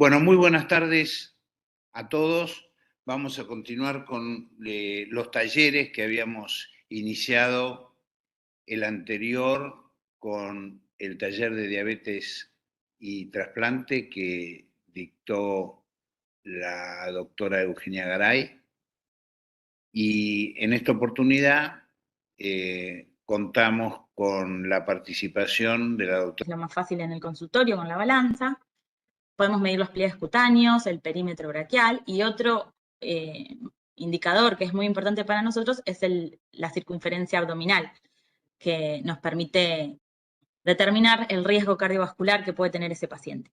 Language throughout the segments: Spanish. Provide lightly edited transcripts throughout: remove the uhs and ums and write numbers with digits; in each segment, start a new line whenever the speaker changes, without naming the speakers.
Bueno, muy buenas tardes a todos. Vamos a continuar con los talleres que habíamos iniciado el anterior con el taller de diabetes y trasplante que dictó la doctora Eugenia Garay. Y en esta oportunidad contamos con la participación de la doctora.
Es lo más fácil en el consultorio con la balanza. Podemos medir los pliegues cutáneos, el perímetro braquial, y otro indicador que es muy importante para nosotros es la circunferencia abdominal, que nos permite determinar el riesgo cardiovascular que puede tener ese paciente.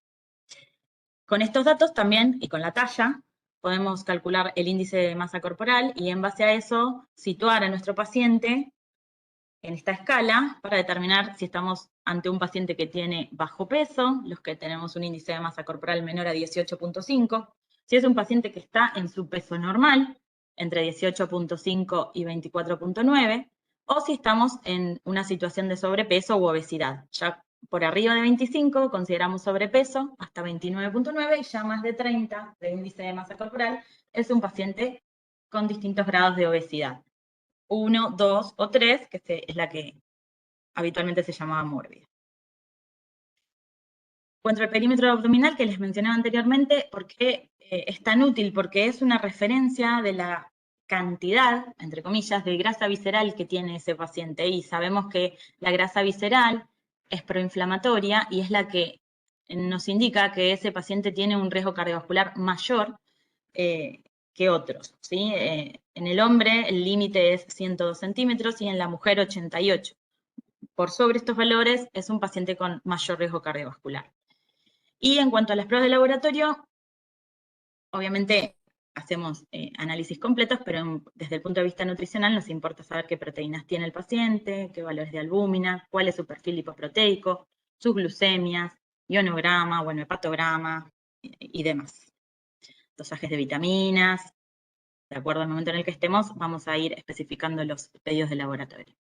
Con estos datos también, y con la talla, podemos calcular el índice de masa corporal y en base a eso situar a nuestro paciente en esta escala para determinar si estamos ante un paciente que tiene bajo peso, los que tenemos un índice de masa corporal menor a 18.5, si es un paciente que está en su peso normal, entre 18.5 y 24.9, o si estamos en una situación de sobrepeso u obesidad. Ya por arriba de 25 consideramos sobrepeso, hasta 29.9, y ya más de 30 de índice de masa corporal es un paciente con distintos grados de obesidad. 1, 2 o 3, que es la que habitualmente se llamaba mórbida. Cuanto al perímetro abdominal que les mencionaba anteriormente, ¿por qué es tan útil? Porque es una referencia de la cantidad, entre comillas, de grasa visceral que tiene ese paciente. Y sabemos que la grasa visceral es proinflamatoria y es la que nos indica que ese paciente tiene un riesgo cardiovascular mayor que otros, ¿sí? En el hombre el límite es 102 centímetros y en la mujer 88. Por sobre estos valores es un paciente con mayor riesgo cardiovascular. Y en cuanto a las pruebas de laboratorio, obviamente hacemos análisis completos, pero desde el punto de vista nutricional nos importa saber qué proteínas tiene el paciente, qué valores de albúmina, cuál es su perfil lipoproteico, sus glucemias, ionograma, bueno, hepatograma y demás. Dosajes de vitaminas. De acuerdo al momento en el que estemos, vamos a ir especificando los pedidos de laboratorio.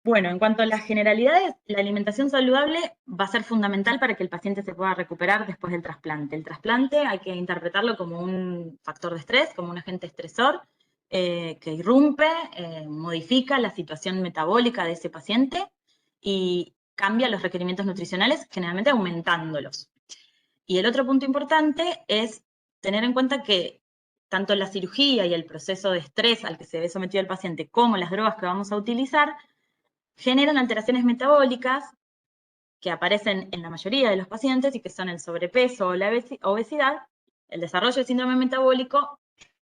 Bueno, en cuanto a las generalidades, la alimentación saludable va a ser fundamental para que el paciente se pueda recuperar después del trasplante. El trasplante hay que interpretarlo como un factor de estrés, como un agente estresor que irrumpe, modifica la situación metabólica de ese paciente y cambia los requerimientos nutricionales, generalmente aumentándolos. Y el otro punto importante es tener en cuenta que tanto la cirugía y el proceso de estrés al que se ve sometido el paciente como las drogas que vamos a utilizar generan alteraciones metabólicas que aparecen en la mayoría de los pacientes y que son el sobrepeso o la obesidad, el desarrollo de síndrome metabólico,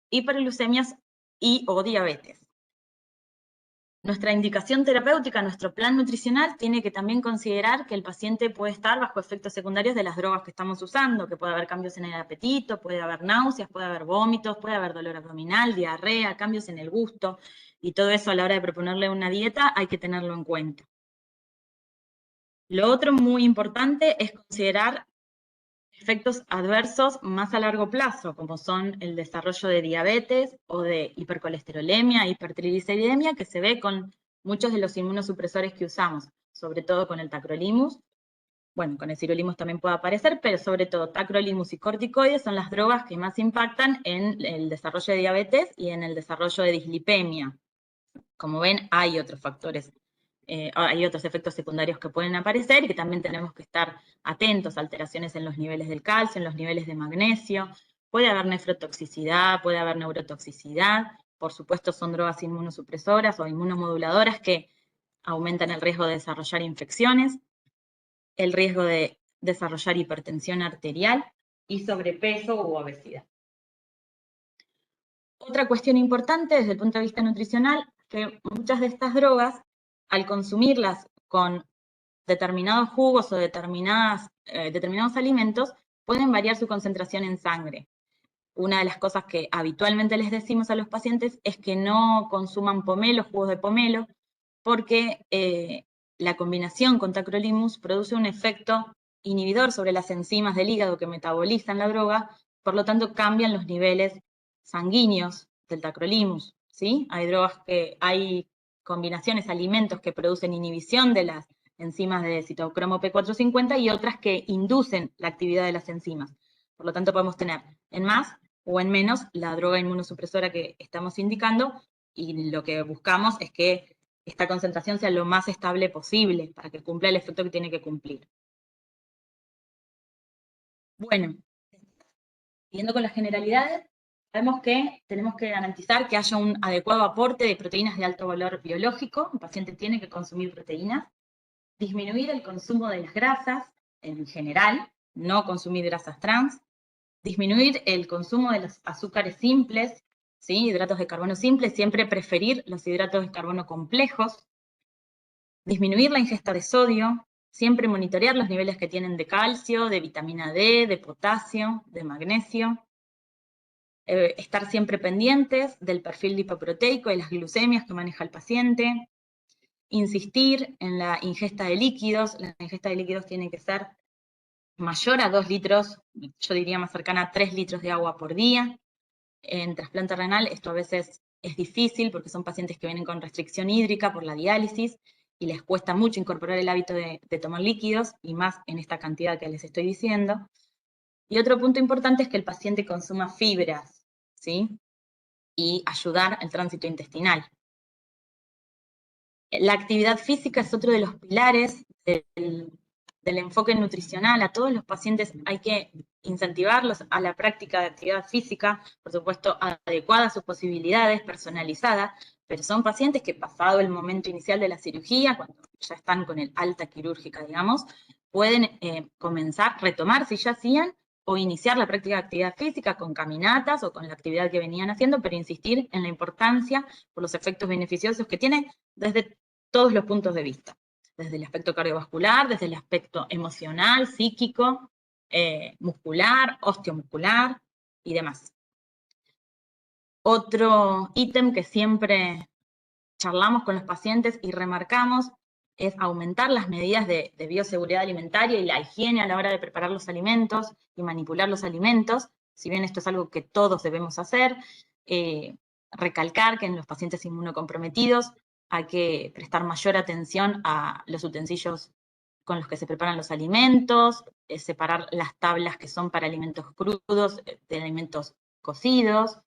hiperglucemias y o diabetes. Nuestra indicación terapéutica, nuestro plan nutricional, tiene que también considerar que el paciente puede estar bajo efectos secundarios de las drogas que estamos usando, que puede haber cambios en el apetito, puede haber náuseas, puede haber vómitos, puede haber dolor abdominal, diarrea, cambios en el gusto, y todo eso a la hora de proponerle una dieta hay que tenerlo en cuenta. Lo otro muy importante es considerar efectos adversos más a largo plazo, como son el desarrollo de diabetes o de hipercolesterolemia, hipertrigliceridemia, que se ve con muchos de los inmunosupresores que usamos, sobre todo con el tacrolimus. Bueno, con el sirolimus también puede aparecer, pero sobre todo tacrolimus y corticoides son las drogas que más impactan en el desarrollo de diabetes y en el desarrollo de dislipemia. Como ven, hay otros factores, hay otros efectos secundarios que pueden aparecer y que también tenemos que estar atentos, alteraciones en los niveles del calcio, en los niveles de magnesio, puede haber nefrotoxicidad, puede haber neurotoxicidad, por supuesto son drogas inmunosupresoras o inmunomoduladoras que aumentan el riesgo de desarrollar infecciones, el riesgo de desarrollar hipertensión arterial y sobrepeso u obesidad. Otra cuestión importante desde el punto de vista nutricional, que muchas de estas drogas, al consumirlas con determinados jugos o determinados alimentos, pueden variar su concentración en sangre. Una de las cosas que habitualmente les decimos a los pacientes es que no consuman pomelo, jugos de pomelo, porque la combinación con tacrolimus produce un efecto inhibidor sobre las enzimas del hígado que metabolizan la droga, por lo tanto cambian los niveles sanguíneos del tacrolimus, ¿sí? Hay combinaciones, alimentos que producen inhibición de las enzimas de citocromo P450 y otras que inducen la actividad de las enzimas. Por lo tanto, podemos tener en más o en menos la droga inmunosupresora que estamos indicando, y lo que buscamos es que esta concentración sea lo más estable posible para que cumpla el efecto que tiene que cumplir. Bueno, siguiendo con las generalidades, sabemos que tenemos que garantizar que haya un adecuado aporte de proteínas de alto valor biológico. El paciente tiene que consumir proteínas. Disminuir el consumo de las grasas en general, no consumir grasas trans. Disminuir el consumo de los azúcares simples, ¿sí? Hidratos de carbono simples, siempre preferir los hidratos de carbono complejos. Disminuir la ingesta de sodio, siempre monitorear los niveles que tienen de calcio, de vitamina D, de potasio, de magnesio. Estar siempre pendientes del perfil lipoproteico y las glucemias que maneja el paciente. Insistir en la ingesta de líquidos. La ingesta de líquidos tiene que ser mayor a 2 litros, yo diría más cercana a 3 litros de agua por día. En trasplante renal esto a veces es difícil porque son pacientes que vienen con restricción hídrica por la diálisis y les cuesta mucho incorporar el hábito de tomar líquidos, y más en esta cantidad que les estoy diciendo. Y otro punto importante es que el paciente consuma fibras, ¿sí? Y ayudar al tránsito intestinal. La actividad física es otro de los pilares del enfoque nutricional. A todos los pacientes hay que incentivarlos a la práctica de actividad física, por supuesto, adecuada a sus posibilidades, personalizada, pero son pacientes que pasado el momento inicial de la cirugía, cuando ya están con el alta quirúrgica, digamos, pueden comenzar, retomar si ya hacían, o iniciar la práctica de actividad física con caminatas o con la actividad que venían haciendo, pero insistir en la importancia por los efectos beneficiosos que tiene desde todos los puntos de vista, desde el aspecto cardiovascular, desde el aspecto emocional, psíquico, muscular, osteomuscular y demás. Otro ítem que siempre charlamos con los pacientes y remarcamos es aumentar las medidas de bioseguridad alimentaria y la higiene a la hora de preparar los alimentos y manipular los alimentos. Si bien esto es algo que todos debemos hacer, recalcar que en los pacientes inmunocomprometidos hay que prestar mayor atención a los utensilios con los que se preparan los alimentos, separar las tablas que son para alimentos crudos de alimentos cocidos,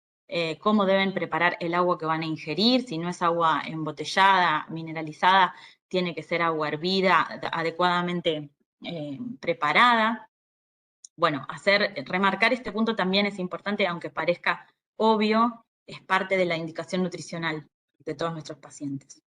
cómo deben preparar el agua que van a ingerir. Si no es agua embotellada, mineralizada, tiene que ser agua hervida, adecuadamente preparada. Bueno, remarcar este punto también es importante, aunque parezca obvio, es parte de la indicación nutricional de todos nuestros pacientes.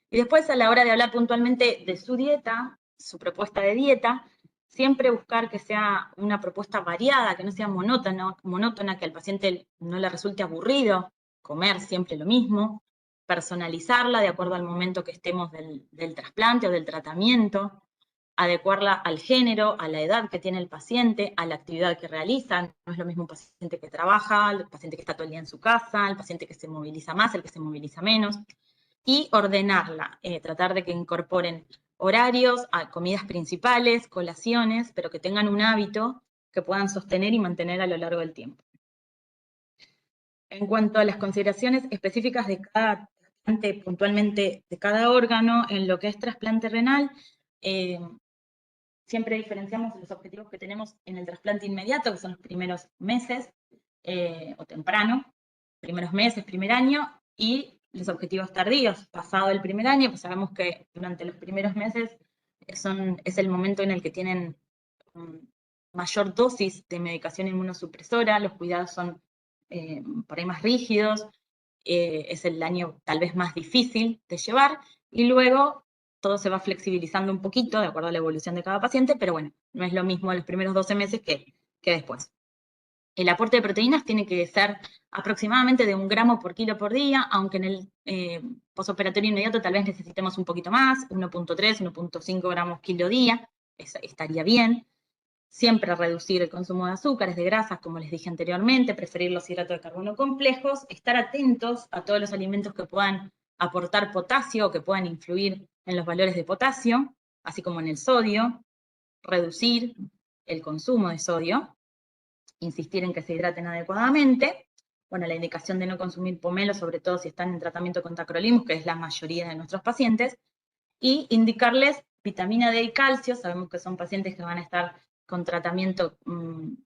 Y después, a la hora de hablar puntualmente de su dieta, su propuesta de dieta, siempre buscar que sea una propuesta variada, que no sea monótona, que al paciente no le resulte aburrido comer siempre lo mismo, personalizarla de acuerdo al momento que estemos del trasplante o del tratamiento, adecuarla al género, a la edad que tiene el paciente, a la actividad que realiza. No es lo mismo un paciente que trabaja, el paciente que está todo el día en su casa, el paciente que se moviliza más, el que se moviliza menos. Y ordenarla, tratar de que incorporen horarios, comidas principales, colaciones, pero que tengan un hábito que puedan sostener y mantener a lo largo del tiempo. En cuanto a las consideraciones específicas de cada trasplante, puntualmente de cada órgano, en lo que es trasplante renal, siempre diferenciamos los objetivos que tenemos en el trasplante inmediato, que son los primeros meses, o temprano, primeros meses, primer año, y los objetivos tardíos, pasado el primer año, pues sabemos que durante los primeros meses es el momento en el que tienen mayor dosis de medicación inmunosupresora, los cuidados son por ahí más rígidos, es el año tal vez más difícil de llevar, y luego todo se va flexibilizando un poquito de acuerdo a la evolución de cada paciente, pero bueno, no es lo mismo los primeros 12 meses que después. El aporte de proteínas tiene que ser aproximadamente de 1 gramo por kilo por día, aunque en el posoperatorio inmediato tal vez necesitemos un poquito más, 1.3, 1.5 gramos kilo día, estaría bien. Siempre reducir el consumo de azúcares, de grasas, como les dije anteriormente, preferir los hidratos de carbono complejos, estar atentos a todos los alimentos que puedan aportar potasio o que puedan influir en los valores de potasio, así como en el sodio, reducir el consumo de sodio, insistir en que se hidraten adecuadamente. Bueno, la indicación de no consumir pomelo, sobre todo si están en tratamiento con tacrolimus, que es la mayoría de nuestros pacientes, y indicarles vitamina D y calcio, sabemos que son pacientes que van a estar con tratamiento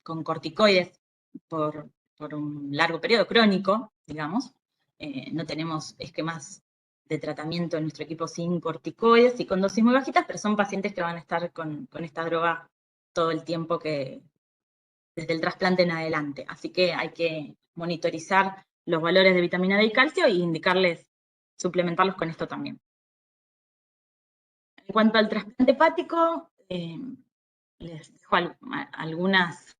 con corticoides por un largo periodo crónico, digamos. No tenemos esquemas de tratamiento en nuestro equipo sin corticoides y con dosis muy bajitas, pero son pacientes que van a estar con esta droga todo el tiempo desde el trasplante en adelante. Así que hay que monitorizar los valores de vitamina D y calcio e indicarles, suplementarlos con esto también. En cuanto al trasplante hepático, les dejo algunas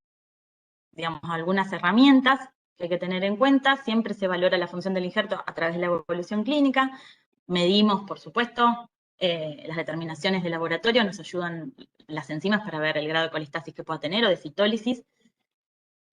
herramientas que hay que tener en cuenta. Siempre se valora la función del injerto a través de la evolución clínica. Medimos, por supuesto, las determinaciones de laboratorio, nos ayudan las enzimas para ver el grado de colistasis que pueda tener o de citólisis.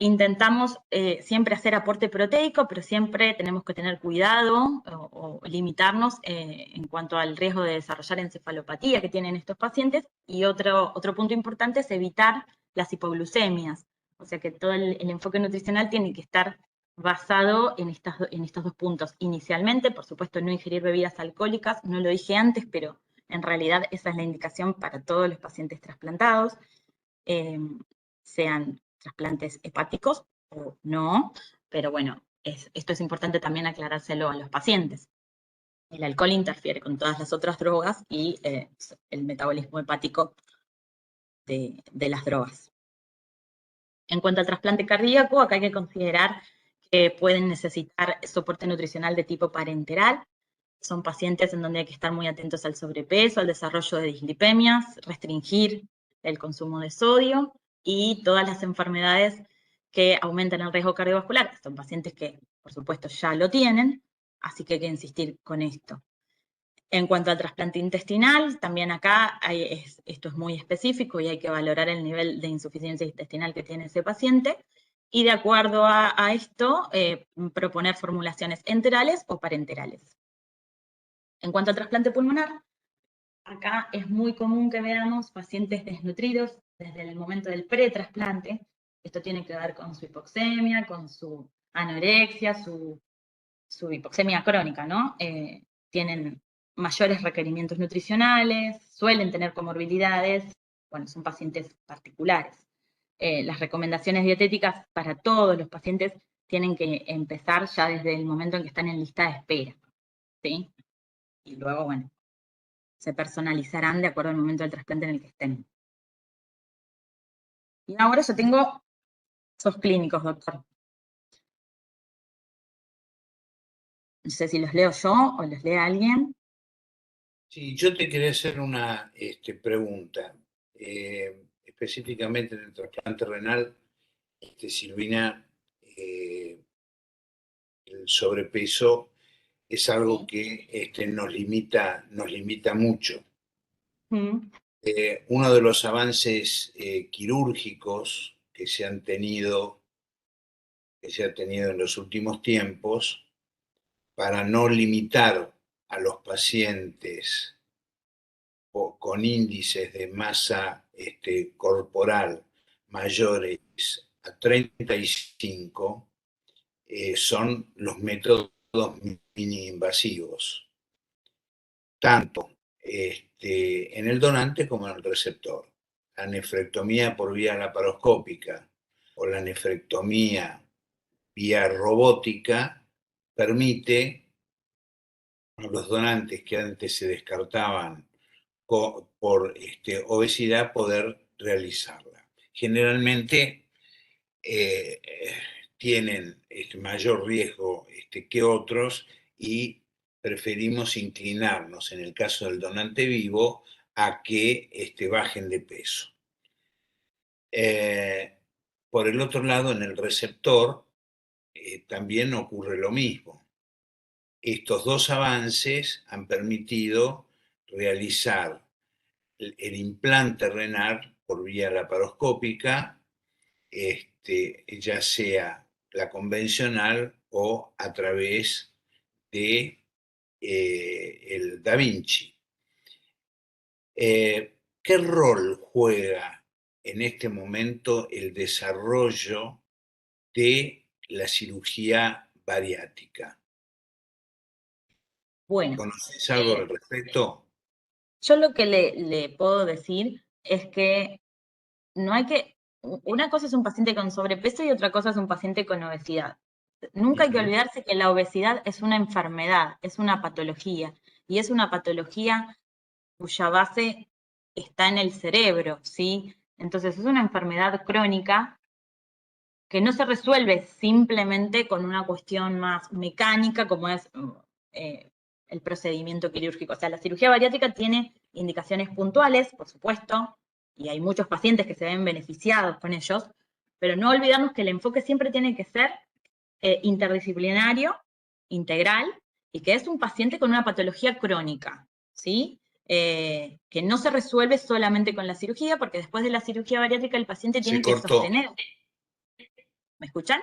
Intentamos siempre hacer aporte proteico, pero siempre tenemos que tener cuidado o limitarnos en cuanto al riesgo de desarrollar encefalopatía que tienen estos pacientes. Y otro punto importante es evitar las hipoglucemias. O sea que todo el enfoque nutricional tiene que estar basado en estos dos puntos. Inicialmente, por supuesto, no ingerir bebidas alcohólicas, no lo dije antes, pero en realidad esa es la indicación para todos los pacientes trasplantados, sean trasplantes hepáticos o no, pero bueno, esto es importante también aclarárselo a los pacientes. El alcohol interfiere con todas las otras drogas y el metabolismo hepático de las drogas. En cuanto al trasplante cardíaco, acá hay que considerar que pueden necesitar soporte nutricional de tipo parenteral. Son pacientes en donde hay que estar muy atentos al sobrepeso, al desarrollo de dislipemias, restringir el consumo de sodio y todas las enfermedades que aumentan el riesgo cardiovascular. Son pacientes que, por supuesto, ya lo tienen, así que hay que insistir con esto. En cuanto al trasplante intestinal, también acá esto es muy específico y hay que valorar el nivel de insuficiencia intestinal que tiene ese paciente y de acuerdo a esto proponer formulaciones enterales o parenterales. En cuanto al trasplante pulmonar, acá es muy común que veamos pacientes desnutridos desde el momento del pretrasplante. Esto tiene que ver con su hipoxemia, con su anorexia, su hipoxemia crónica, ¿no? Tienen mayores requerimientos nutricionales, suelen tener comorbilidades, bueno, son pacientes particulares. Las recomendaciones dietéticas para todos los pacientes tienen que empezar ya desde el momento en que están en lista de espera, ¿sí? Y luego, bueno, se personalizarán de acuerdo al momento del trasplante en el que estén. Y ahora yo tengo esos clínicos, doctor. No sé si los leo yo o los lee alguien.
Sí, yo te quería hacer una pregunta. Específicamente en el trasplante renal, Silvina, el sobrepeso es algo que nos limita mucho. Uno de los avances quirúrgicos que se ha tenido en los últimos tiempos para no limitar a los pacientes con índices de masa corporal mayores a 35 son los métodos mini invasivos, tanto en el donante como en el receptor. La nefrectomía por vía laparoscópica o la nefrectomía vía robótica permite a los donantes que antes se descartaban por obesidad poder realizarla. Generalmente tienen mayor riesgo que otros y preferimos inclinarnos, en el caso del donante vivo, a que bajen de peso. Por el otro lado, en el receptor también ocurre lo mismo. Estos dos avances han permitido realizar el implante renal por vía laparoscópica, ya sea la convencional o a través de el Da Vinci. ¿Qué rol juega en este momento el desarrollo de la cirugía bariátrica?
Bueno,
¿Conoces algo al respecto?
Yo lo que le puedo decir es que no hay que, una cosa es un paciente con sobrepeso y otra cosa es un paciente con obesidad. Nunca hay que olvidarse que la obesidad es una enfermedad, es una patología, y es una patología cuya base está en el cerebro, ¿sí? Entonces es una enfermedad crónica que no se resuelve simplemente con una cuestión más mecánica como es el procedimiento quirúrgico. O sea, la cirugía bariátrica tiene indicaciones puntuales, por supuesto, y hay muchos pacientes que se ven beneficiados con ellos, pero no olvidarnos que el enfoque siempre tiene que ser interdisciplinario, integral, y que es un paciente con una patología crónica, ¿sí? Que no se resuelve solamente con la cirugía, porque después de la cirugía bariátrica el paciente
Se
tiene que
cortó.
sostener. ¿Me escuchan?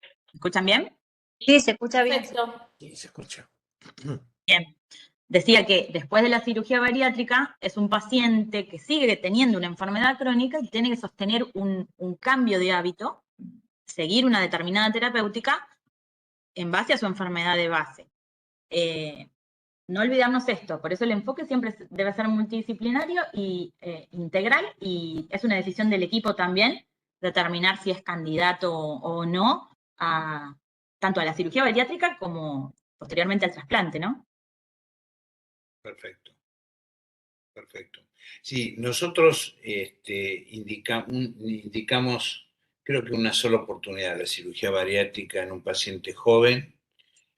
¿Me escuchan bien?
Sí, se escucha bien.
Perfecto.
Sí, se escucha.
Bien. Decía que después de la cirugía bariátrica es un paciente que sigue teniendo una enfermedad crónica y tiene que sostener un cambio de hábito, seguir una determinada terapéutica en base a su enfermedad de base. No olvidarnos esto, por eso el enfoque siempre debe ser multidisciplinario y integral, y es una decisión del equipo también determinar si es candidato o no tanto a la cirugía bariátrica como posteriormente al trasplante, ¿no?
Perfecto, perfecto. Sí, nosotros indicamos, creo que una sola oportunidad, la cirugía bariátrica en un paciente joven,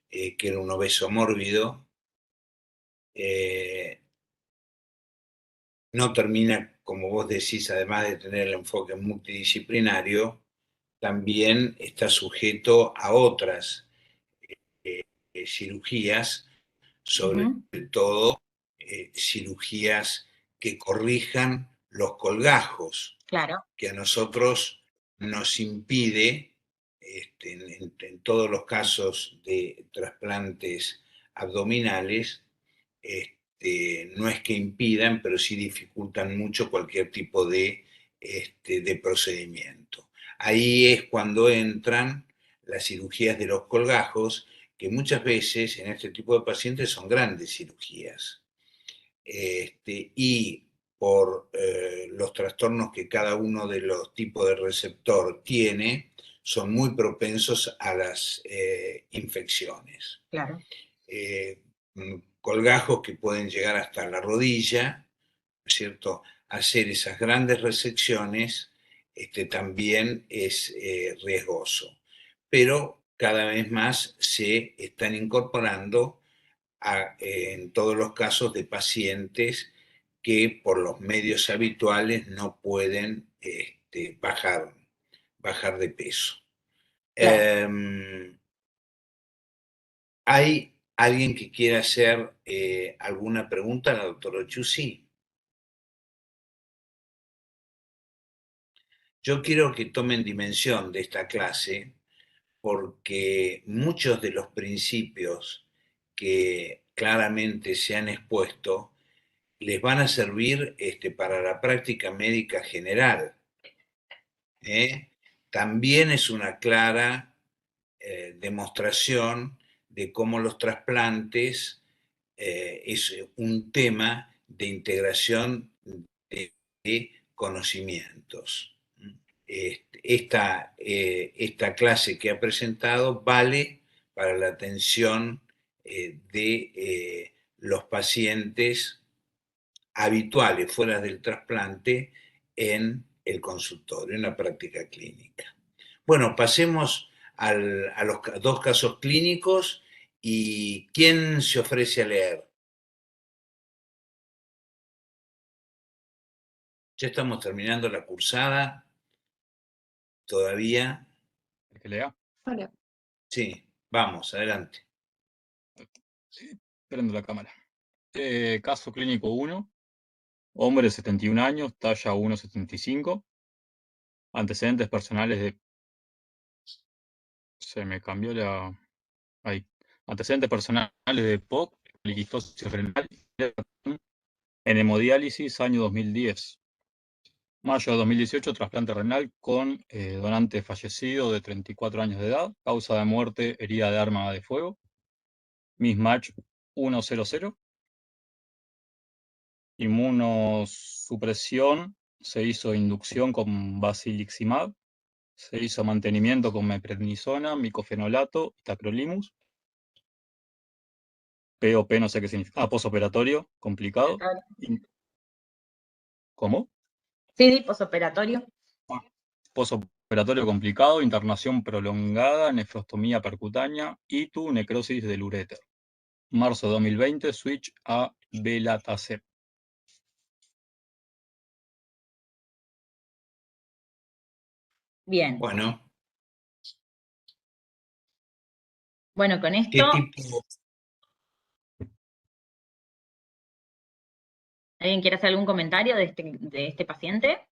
que era un obeso mórbido. No termina, como vos decís, además de tener el enfoque multidisciplinario, también está sujeto a otras cirugías, sobre todo cirugías que corrijan los colgajos,
Claro.
que a nosotros nos impide, en todos los casos de trasplantes abdominales, no es que impidan, pero sí dificultan mucho cualquier tipo de procedimiento. Ahí es cuando entran las cirugías de los colgajos, que muchas veces en este tipo de pacientes son grandes cirugías. Y por los trastornos que cada uno de los tipos de receptor tiene, son muy propensos a las infecciones.
Claro.
Colgajos que pueden llegar hasta la rodilla, ¿no es cierto? Hacer esas grandes resecciones también es riesgoso, pero cada vez más se están incorporando en todos los casos de pacientes que por los medios habituales no pueden bajar de peso.
Claro.
¿Hay alguien que quiera hacer alguna pregunta a la doctora Chussi? Yo quiero que tomen dimensión de esta clase porque muchos de los principios que claramente se han expuesto les van a servir para la práctica médica general. También es una clara demostración de cómo los trasplantes es un tema de integración de conocimientos. Esta clase que ha presentado vale para la atención de los pacientes habituales fuera del trasplante en el consultorio, en la práctica clínica. Bueno, pasemos a los dos casos clínicos. ¿Y quién se ofrece a leer? Ya estamos terminando la cursada. Todavía.
¿El que lea?
Hola.
Sí, vamos, adelante.
Prendo la cámara. Caso clínico 1. Hombre de 71 años, talla 1,75. Antecedentes personales de... Se me cambió la... Ahí. Antecedentes personales de POC, poliquistosis renal, en hemodiálisis, año 2010. Mayo de 2018, trasplante renal con donante fallecido de 34 años de edad. Causa de muerte, herida de arma de fuego. Mismatch 100. Inmunosupresión, se hizo inducción con basiliximab, se hizo mantenimiento con meprednisona, micofenolato y tacrolimus. POP no sé qué significa. Posoperatorio, complicado. ¿Cómo?
Sí, posoperatorio.
Posoperatorio complicado, internación prolongada, nefrostomía percutánea, ITU, necrosis del uréter. Marzo de 2020, switch a Belatacept.
Bien.
Bueno,
Bueno, con
¿qué
esto,
tipo?
¿alguien quiere hacer algún comentario de este paciente?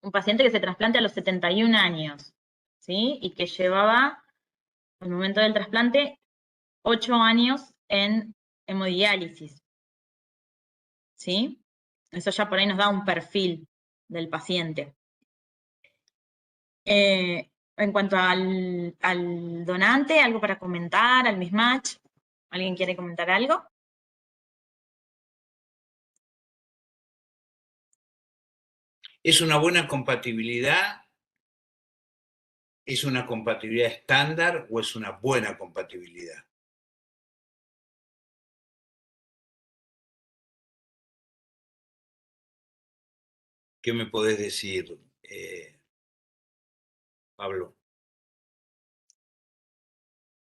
Un paciente que se trasplante a los 71 años, ¿sí? Y que llevaba, al momento del trasplante, 8 años en hemodiálisis, ¿sí? Eso ya por ahí nos da un perfil del paciente. En cuanto al donante, ¿algo para comentar? ¿Al mismatch? ¿Alguien quiere comentar algo?
¿Es una buena compatibilidad? ¿Es una compatibilidad estándar o es una buena compatibilidad? ¿Qué me podés decir, Pablo?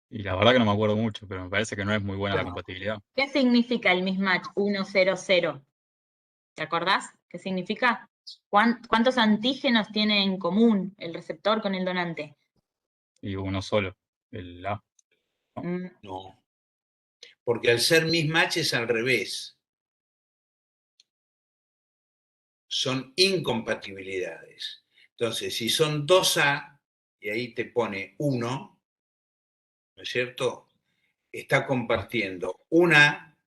Y la verdad que no me acuerdo mucho, pero me parece que no es muy buena la
Bueno,
compatibilidad.
¿Qué significa el mismatch 100? ¿Te acordás? ¿Qué significa? ¿Cuántos antígenos tiene en común el receptor con el donante?
Y uno solo, el A.
no. Porque al ser mismatch es al revés. Son incompatibilidades. Entonces, si son 2A, y ahí te pone 1, ¿no es cierto? Está compartiendo una,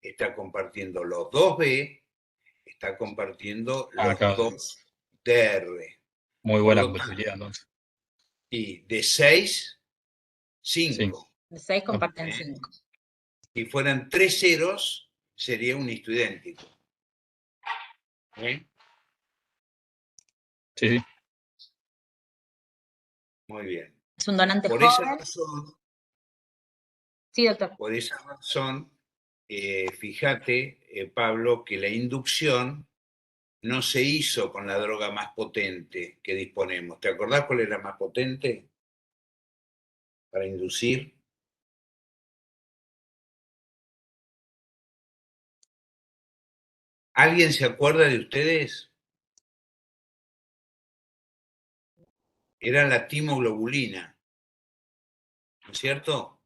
está compartiendo los 2B, está compartiendo los
Acá,
2 DR.
muy
Por
buena
lo tanto,
compatibilidad entonces.
y de 6,
5.
5.
De 6 comparten 5.
Si fueran 3 ceros, sería un histidéntico. ¿Eh?
Sí, sí.
Muy bien.
Es un donante
Por esa
joven.
razón,
Sí, doctor.
Fíjate, Pablo, que la inducción no se hizo con la droga más potente que disponemos. ¿Te acordás cuál era más potente para inducir? ¿Alguien se acuerda de ustedes? Era la timoglobulina, ¿no es cierto?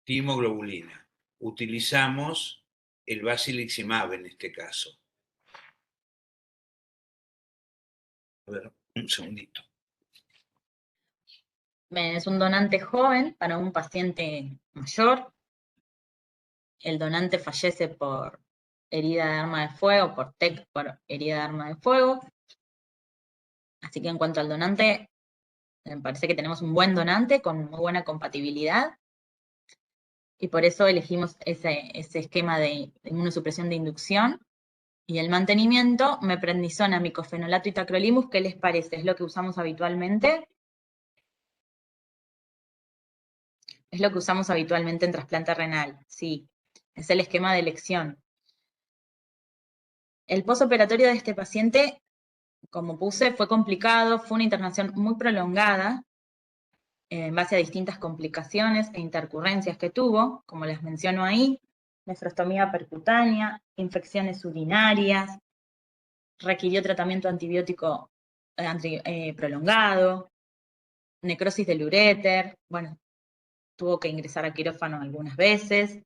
Timoglobulina. Utilizamos el basiliximab en este caso. A ver, un segundito.
Es un donante joven para un paciente mayor. El donante fallece por herida de arma de fuego, por TEC por herida de arma de fuego. Así que en cuanto al donante, me parece que tenemos un buen donante con muy buena compatibilidad. Y por eso elegimos ese esquema de inmunosupresión de inducción. Y el mantenimiento, meprednisona, micofenolato y tacrolimus, ¿qué les parece? ¿Es lo que usamos habitualmente? Es lo que usamos habitualmente en trasplante renal, sí. Es el esquema de elección. El postoperatorio de este paciente, como puse, fue complicado, fue una internación muy prolongada, en base a distintas complicaciones e intercurrencias que tuvo, como les menciono ahí, nefrostomía percutánea, infecciones urinarias, requirió tratamiento antibiótico prolongado, necrosis del uréter, bueno, tuvo que ingresar a quirófano algunas veces.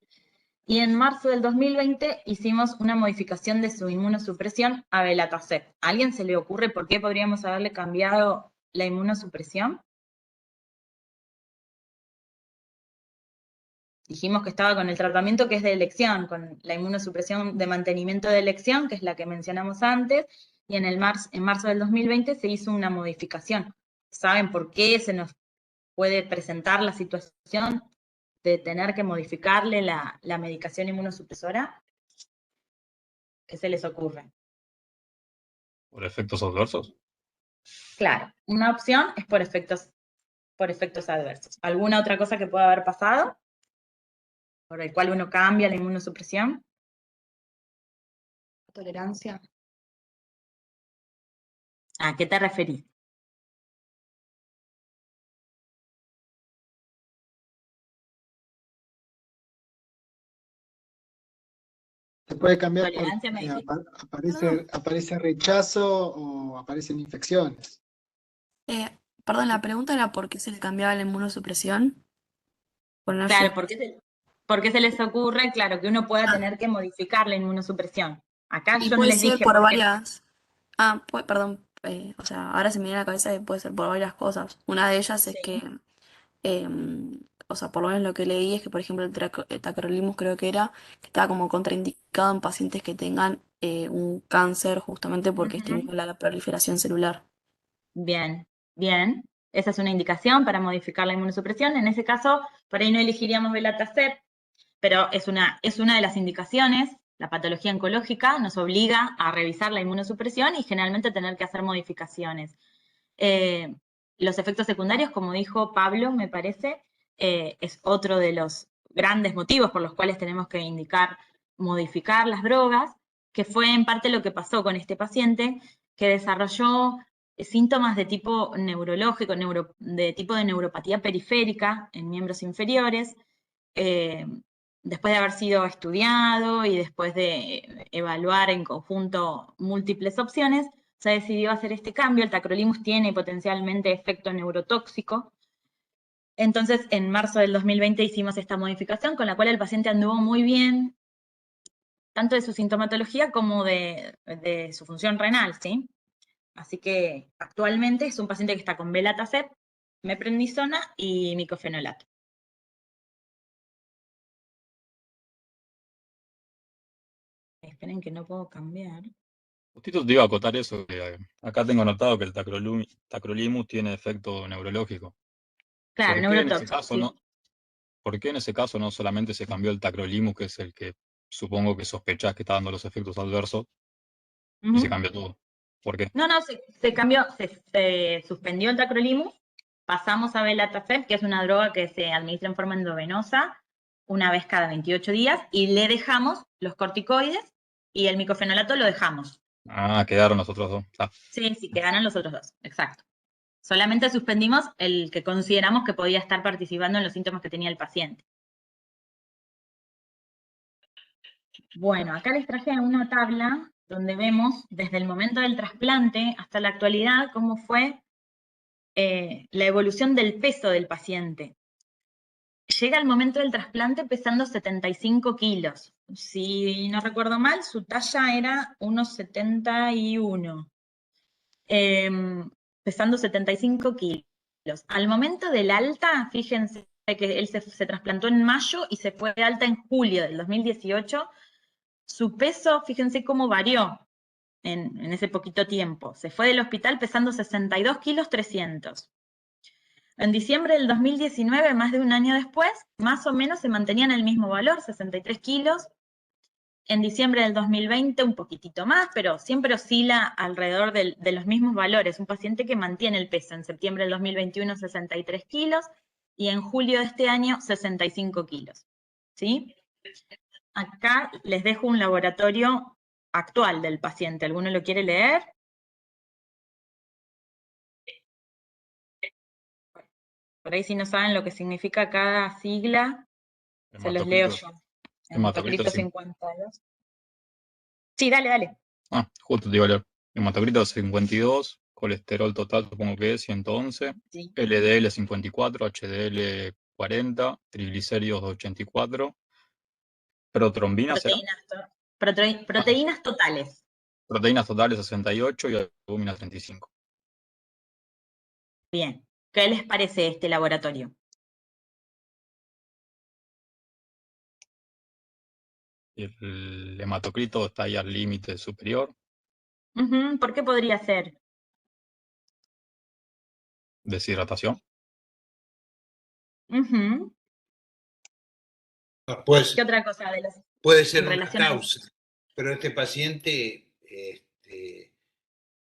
Y en marzo del 2020 hicimos una modificación de su inmunosupresión a Belatacept. ¿A alguien se le ocurre por qué podríamos haberle cambiado la inmunosupresión? Dijimos que estaba con el tratamiento que es de elección, con la inmunosupresión de mantenimiento de elección, que es la que mencionamos antes, y en marzo del 2020 se hizo una modificación. ¿Saben por qué se nos puede presentar la situación de tener que modificarle la medicación inmunosupresora? ¿Qué se les ocurre?
¿Por efectos adversos?
Claro, una opción es por efectos adversos. ¿Alguna otra cosa que pueda haber pasado por el cual uno cambia la inmunosupresión? ¿Tolerancia? ¿A qué te referís?
Se puede cambiar porque
¿Tolerancia me dijiste?
aparece rechazo o aparecen infecciones.
Perdón, la pregunta era por qué se le cambiaba la inmunosupresión. Por una
Claro,
enfermedad.
¿por qué se les ocurre, claro, que uno pueda
Ah.
tener que modificar la inmunosupresión? Acá
Y
yo no
puede
les
ser
dije
por
por qué.
varias. Perdón. O sea, ahora se me viene a la cabeza que puede ser por varias cosas. Una de ellas es
Sí.
que, o sea, por lo menos lo que leí es que, por ejemplo, el tacrolimus creo que estaba como contraindicado en pacientes que tengan un cáncer justamente porque
Ujú.
estimula la proliferación celular.
Bien, bien. Esa es una indicación para modificar la inmunosupresión. En ese caso, por ahí no elegiríamos Belatacept, pero es una de las indicaciones. La patología oncológica nos obliga a revisar la inmunosupresión y generalmente tener que hacer modificaciones. Los efectos secundarios, como dijo Pablo, me parece, es otro de los grandes motivos por los cuales tenemos que modificar las drogas, que fue en parte lo que pasó con este paciente, que desarrolló síntomas de tipo neurológico, de tipo de neuropatía periférica en miembros inferiores, después de haber sido estudiado y después de evaluar en conjunto múltiples opciones, se decidió hacer este cambio. El tacrolimus tiene potencialmente efecto neurotóxico. Entonces, en marzo del 2020 hicimos esta modificación con la cual el paciente anduvo muy bien, tanto de su sintomatología como de su función renal, ¿sí? Así que actualmente es un paciente que está con Belatacept, meprednisona y micofenolato. Esperen que no puedo cambiar.
Justito te iba a acotar eso, que acá tengo anotado que el tacrolimus tiene efecto neurológico.
Claro,
¿Por qué en ese
neurotóxico,
caso
sí.
no, por qué en ese caso no solamente se cambió el tacrolimus, que es el que supongo que sospechás que está dando los efectos adversos, y se cambió todo? ¿Por qué?
No, se cambió, se suspendió el tacrolimus, pasamos a Belatacept, que es una droga que se administra en forma endovenosa una vez cada 28 días, y le dejamos los corticoides y el micofenolato lo dejamos.
Ah, quedaron los otros dos. Ah,
Sí, quedaron los otros dos, exacto. Solamente suspendimos el que consideramos que podía estar participando en los síntomas que tenía el paciente. Bueno, acá les traje una tabla donde vemos desde el momento del trasplante hasta la actualidad cómo fue la evolución del peso del paciente. Llega el momento del trasplante pesando 75 kilos. Si no recuerdo mal, su talla era unos 71, pesando 75 kilos. Al momento del alta, fíjense que él se trasplantó en mayo y se fue de alta en julio del 2018. Su peso, fíjense cómo varió en ese poquito tiempo. Se fue del hospital pesando 62 kilos 300. En diciembre del 2019, más de un año después, más o menos se mantenía en el mismo valor, 63 kilos. En diciembre del 2020 un poquitito más, pero siempre oscila alrededor de los mismos valores. Un paciente que mantiene el peso en septiembre del 2021, 63 kilos, y en julio de este año, 65 kilos. ¿Sí? Acá les dejo un laboratorio actual del paciente. ¿Alguno lo quiere leer? Por ahí si no saben lo que significa cada sigla, se los leo yo.
Hematocrito
Hematocrito 52. Sí, dale.
justo te iba a leer. Hematocrito 52, colesterol total supongo que es 111,
Sí.
LDL 54, HDL 40, triglicéridos 84, protrombina será.
Proteínas totales.
Proteínas totales 68 y albúmina 35.
Bien. ¿Qué les parece este laboratorio?
El hematocrito está ahí al límite superior.
¿Por qué podría ser?
Deshidratación.
Ujú.
Pues,
¿Qué otra cosa de los
puede ser
en
una
relación a
causa, pero este paciente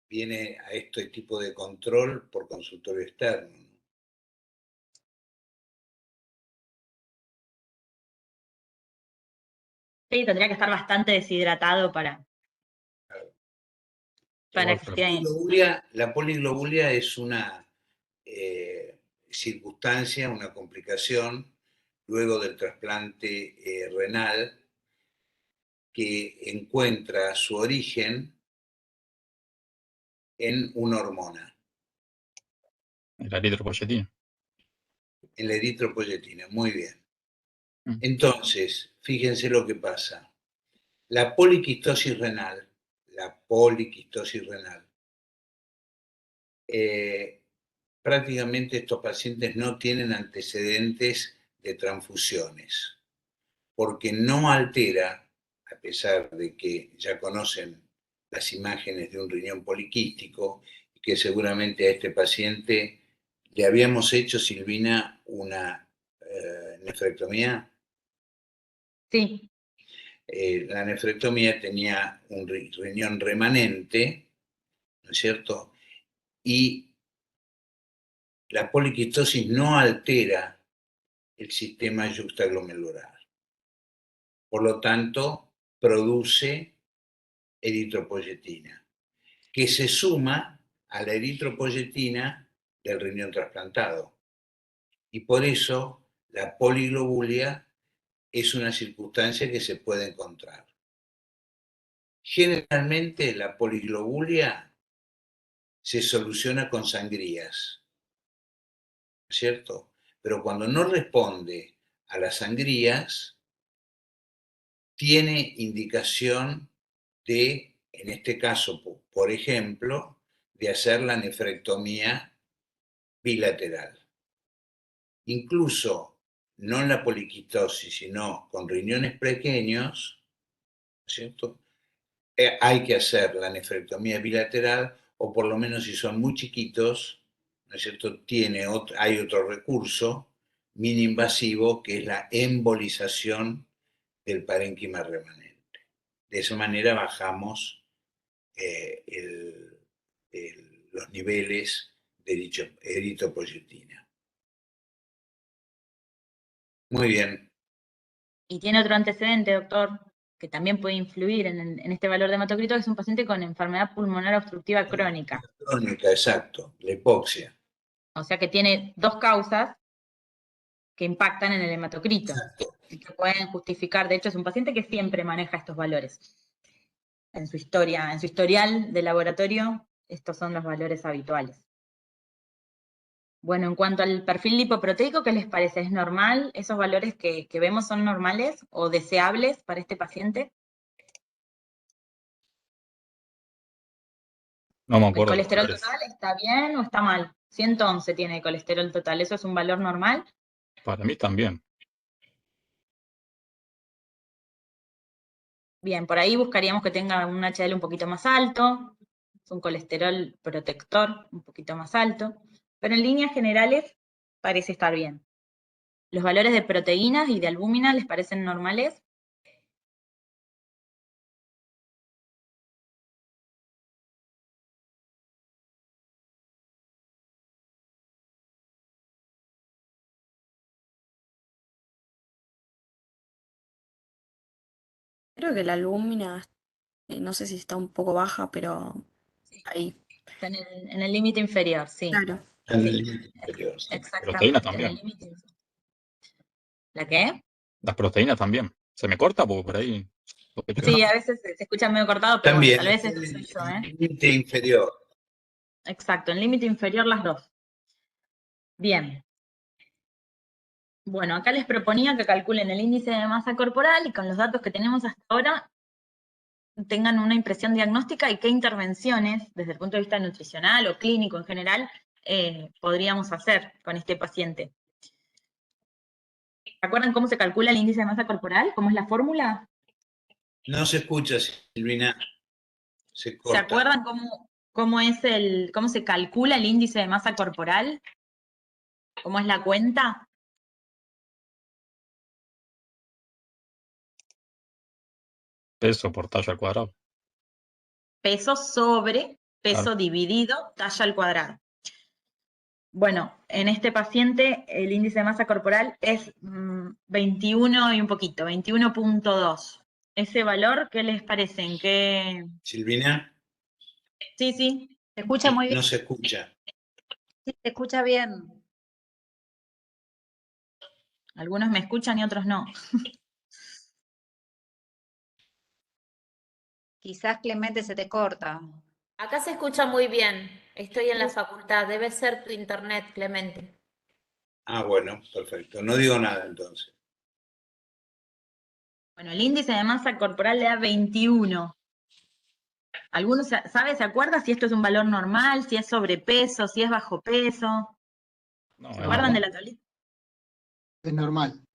viene a este tipo de control por consultorio externo.
sí, tendría que estar bastante deshidratado para
Igual
que
fue.
esté.
La poliglobulia es una circunstancia, una complicación luego del trasplante renal que encuentra su origen en una hormona,
La eritropoyetina.
en la eritropoyetina. Muy bien.
Mm.
Entonces, fíjense lo que pasa. La poliquistosis renal, prácticamente estos pacientes no tienen antecedentes de transfusiones, porque no altera, a pesar de que ya conocen las imágenes de un riñón poliquístico, que seguramente a este paciente le habíamos hecho, Silvina, una nefrectomía.
Sí,
La nefrectomía tenía un riñón remanente, ¿no es cierto? Y la poliquistosis no altera el sistema yuxtaglomerular. Por lo tanto, produce eritropoyetina, que se suma a la eritropoyetina del riñón trasplantado. Y por eso la poliglobulia es una circunstancia que se puede encontrar. Generalmente la poliglobulia se soluciona con sangrías, ¿cierto? Pero cuando no responde a las sangrías, tiene indicación de, en este caso, por ejemplo, de hacer la nefrectomía bilateral. Incluso, no en la poliquistosis, sino con riñones pequeños, ¿cierto? Hay que hacer la nefrectomía bilateral, o por lo menos si son muy chiquitos, ¿no es cierto? Hay otro recurso mini-invasivo que es la embolización del parénquima remanente. De esa manera bajamos los niveles de eritropoyetina. Muy bien.
y tiene otro antecedente, doctor, que también puede influir en este valor de hematocrito, que es un paciente con enfermedad pulmonar obstructiva crónica.
Crónica, exacto, la hipoxia.
O sea que tiene dos causas que impactan en el hematocrito y que pueden justificar. De hecho, es un paciente que siempre maneja estos valores. En su historia, en su historial de laboratorio, estos son los valores habituales. Bueno, en cuanto al perfil lipoproteico, ¿qué les parece? ¿Es normal? ¿Esos valores que vemos son normales o deseables para este paciente?
No me
¿El
acuerdo los
colesterol
valores.
total está bien o está mal? 111 tiene el colesterol total, ¿eso es un valor normal?
Para mí también.
Bien, por ahí buscaríamos que tenga un HDL un poquito más alto, es un colesterol protector un poquito más alto, pero en líneas generales parece estar bien. ¿Los valores de proteínas y de albúmina les parecen normales?
Creo que la albúmina, no sé si está un poco baja, pero ahí.
Está en el límite inferior, sí.
Claro.
En el
Sí,
límite inferior, sí.
Proteínas
exactamente, en el
también.
límite inferior. ¿La qué?
Las proteínas también. Se me corta porque por ahí sospecho que
Sí,
no.
a veces se escucha medio cortado, pero bueno,
También
tal vez
está
este soy yo,
en
¿eh?
el límite inferior.
Exacto, en límite inferior las dos. Bien. Bueno, acá les proponía que calculen el índice de masa corporal y con los datos que tenemos hasta ahora tengan una impresión diagnóstica y qué intervenciones, desde el punto de vista nutricional o clínico en general, podríamos hacer con este paciente. ¿Se acuerdan cómo se calcula el índice de masa corporal? ¿Cómo es la fórmula?
No se escucha, Silvina, se
¿Se
corta.
acuerdan cómo se calcula el índice de masa corporal? ¿Cómo es la cuenta?
Peso por talla al cuadrado.
Peso sobre peso
Claro.
dividido talla al cuadrado. Bueno, en este paciente el índice de masa corporal es 21 y un poquito, 21.2. Ese valor, ¿qué les parece? ¿En qué?
Silvina,
Sí, sí.
Se escucha muy bien,
no se escucha.
sí, se escucha bien.
Algunos me escuchan y otros no.
Quizás Clemente se te corta.
Acá se escucha muy bien. Estoy en la facultad. Debe ser tu internet, Clemente.
Ah, bueno, perfecto. No digo nada entonces.
Bueno, el índice de masa corporal le da 21. ¿Alguno se acuerda si esto es un valor normal, si es sobrepeso, si es bajo peso?
No,
¿Se
es
acuerdan de
normal.
la tablita?
Es normal.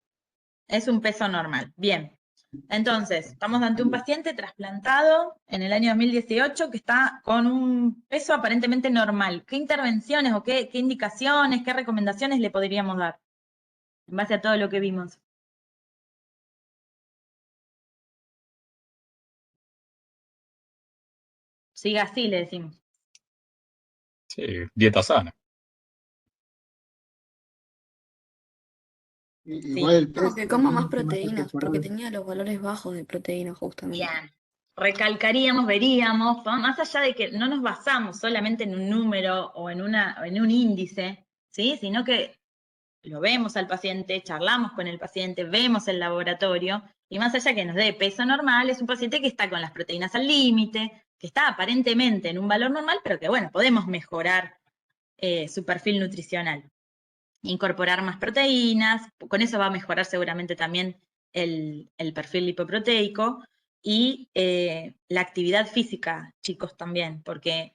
Es un peso normal. Bien. Entonces, estamos ante un paciente trasplantado en el año 2018 que está con un peso aparentemente normal. ¿Qué intervenciones o qué indicaciones, qué recomendaciones le podríamos dar en base a todo lo que vimos? Siga así, le decimos.
Sí, dieta sana.
Igual el
No,
peso
que coma más
índice de masa
proteínas, porque
corporal.
tenía los valores bajos de proteínas justamente.
Bien. Recalcaríamos, veríamos, más allá de que no nos basamos solamente en un número o en un índice, ¿sí? Sino que lo vemos al paciente, charlamos con el paciente, vemos el laboratorio, y más allá que nos dé peso normal, es un paciente que está con las proteínas al límite, que está aparentemente en un valor normal, pero que bueno, podemos mejorar su perfil nutricional. Incorporar más proteínas, con eso va a mejorar seguramente también el perfil lipoproteico, y la actividad física, chicos, también, porque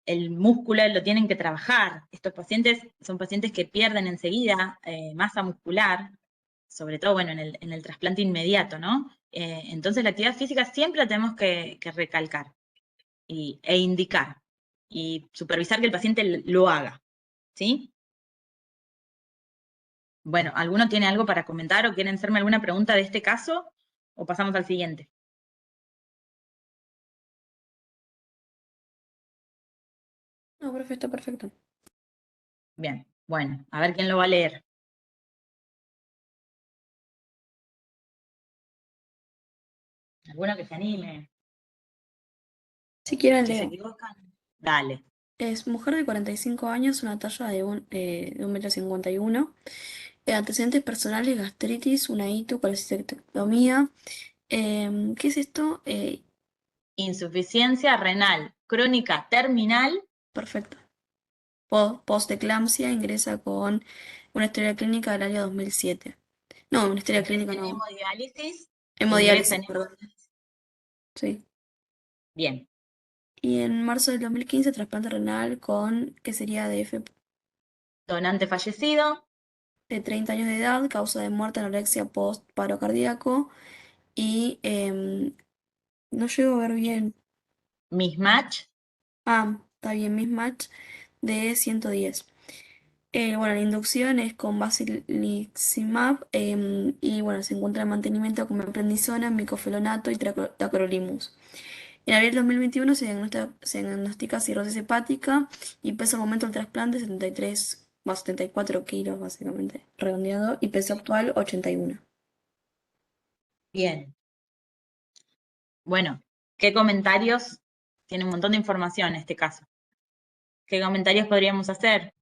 el músculo lo tienen que trabajar. Estos pacientes son pacientes que pierden enseguida masa muscular, sobre todo, bueno, en el trasplante inmediato, ¿no? Entonces la actividad física siempre la tenemos que recalcar e indicar, y supervisar que el paciente lo haga, ¿sí? Bueno, ¿alguno tiene algo para comentar o quieren hacerme alguna pregunta de este caso? ¿O pasamos al siguiente?
No, perfecto, perfecto.
Bien, bueno, a ver quién lo va a leer. ¿Alguno que se anime?
Si quieren
Si se
leo.
equivocan, dale.
Es mujer de 45 años, una talla de 1,51 m. Antecedentes personales, gastritis, una ITU, colecistectomía. ¿Qué es esto?
Insuficiencia renal crónica terminal.
Perfecto. Post-eclampsia, ingresa con una historia clínica del año 2007. No, una historia clínica
En
no.
hemodiálisis. Ingresa
Hemodiálisis,
en
perdón.
hemodiálisis.
Sí.
Bien.
Y en marzo del 2015, trasplante renal con, ¿qué sería DF?
Donante fallecido.
De 30 años de edad, causa de muerte, anorexia post-paro cardíaco. Y no llego a ver bien.
Mismatch.
Ah, está bien, mismatch de 110. Bueno, la inducción es con basiliximab y bueno, se encuentra en mantenimiento con meprednisona, micofelonato y tacrolimus. En abril del 2021 se diagnostica cirrosis hepática y peso al momento del trasplante 74 kilos básicamente, redondeado, y peso actual 81.
Bien. Bueno, ¿qué comentarios? Tiene un montón de información en este caso. ¿Qué comentarios podríamos hacer?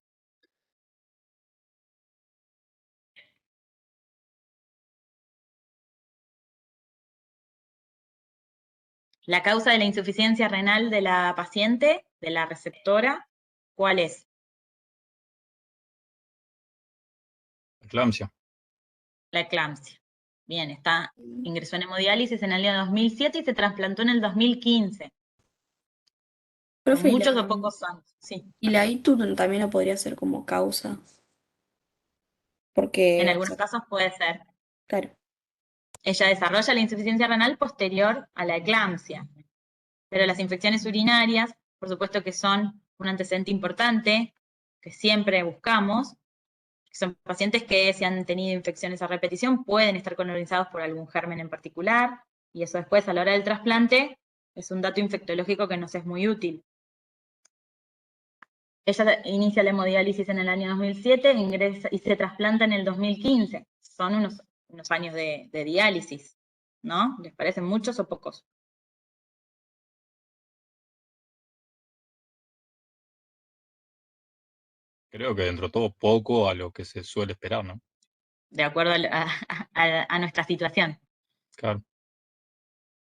La causa de la insuficiencia renal de la paciente, de la receptora, ¿cuál es?
Eclampsia.
La eclampsia. Bien, ingresó en hemodiálisis en el año 2007 y se trasplantó en el 2015.
Profe,
Muchos o pocos años, sí.
y la ITU también lo podría ser como causa,
En
porque, o
algunos
sea,
casos puede ser.
claro.
Ella desarrolla la insuficiencia renal posterior a la eclampsia. Pero las infecciones urinarias, por supuesto que son un antecedente importante, que siempre buscamos. Son pacientes que, si han tenido infecciones a repetición, pueden estar colonizados por algún germen en particular, Y eso después, a la hora del trasplante, es un dato infectológico que nos es muy útil. Ella inicia la hemodiálisis en el año 2007 ingresa, y se trasplanta en el 2015. Son unos años de diálisis, ¿no? ¿Les parecen muchos o pocos?
Creo que dentro de todo poco a lo que se suele esperar, ¿no?
De acuerdo a nuestra situación.
Claro.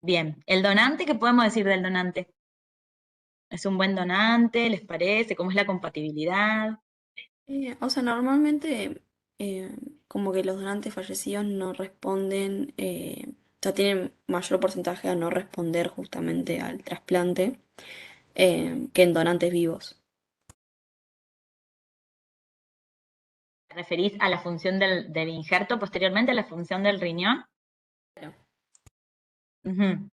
Bien, ¿el donante? ¿Qué podemos decir del donante? ¿Es un buen donante? ¿Les parece? ¿Cómo es la compatibilidad?
O sea, normalmente como que los donantes fallecidos no responden, o sea, tienen mayor porcentaje a no responder justamente al trasplante que en donantes vivos.
¿Te referís a la función del injerto posteriormente, a la función del riñón?
Claro.
Ujú.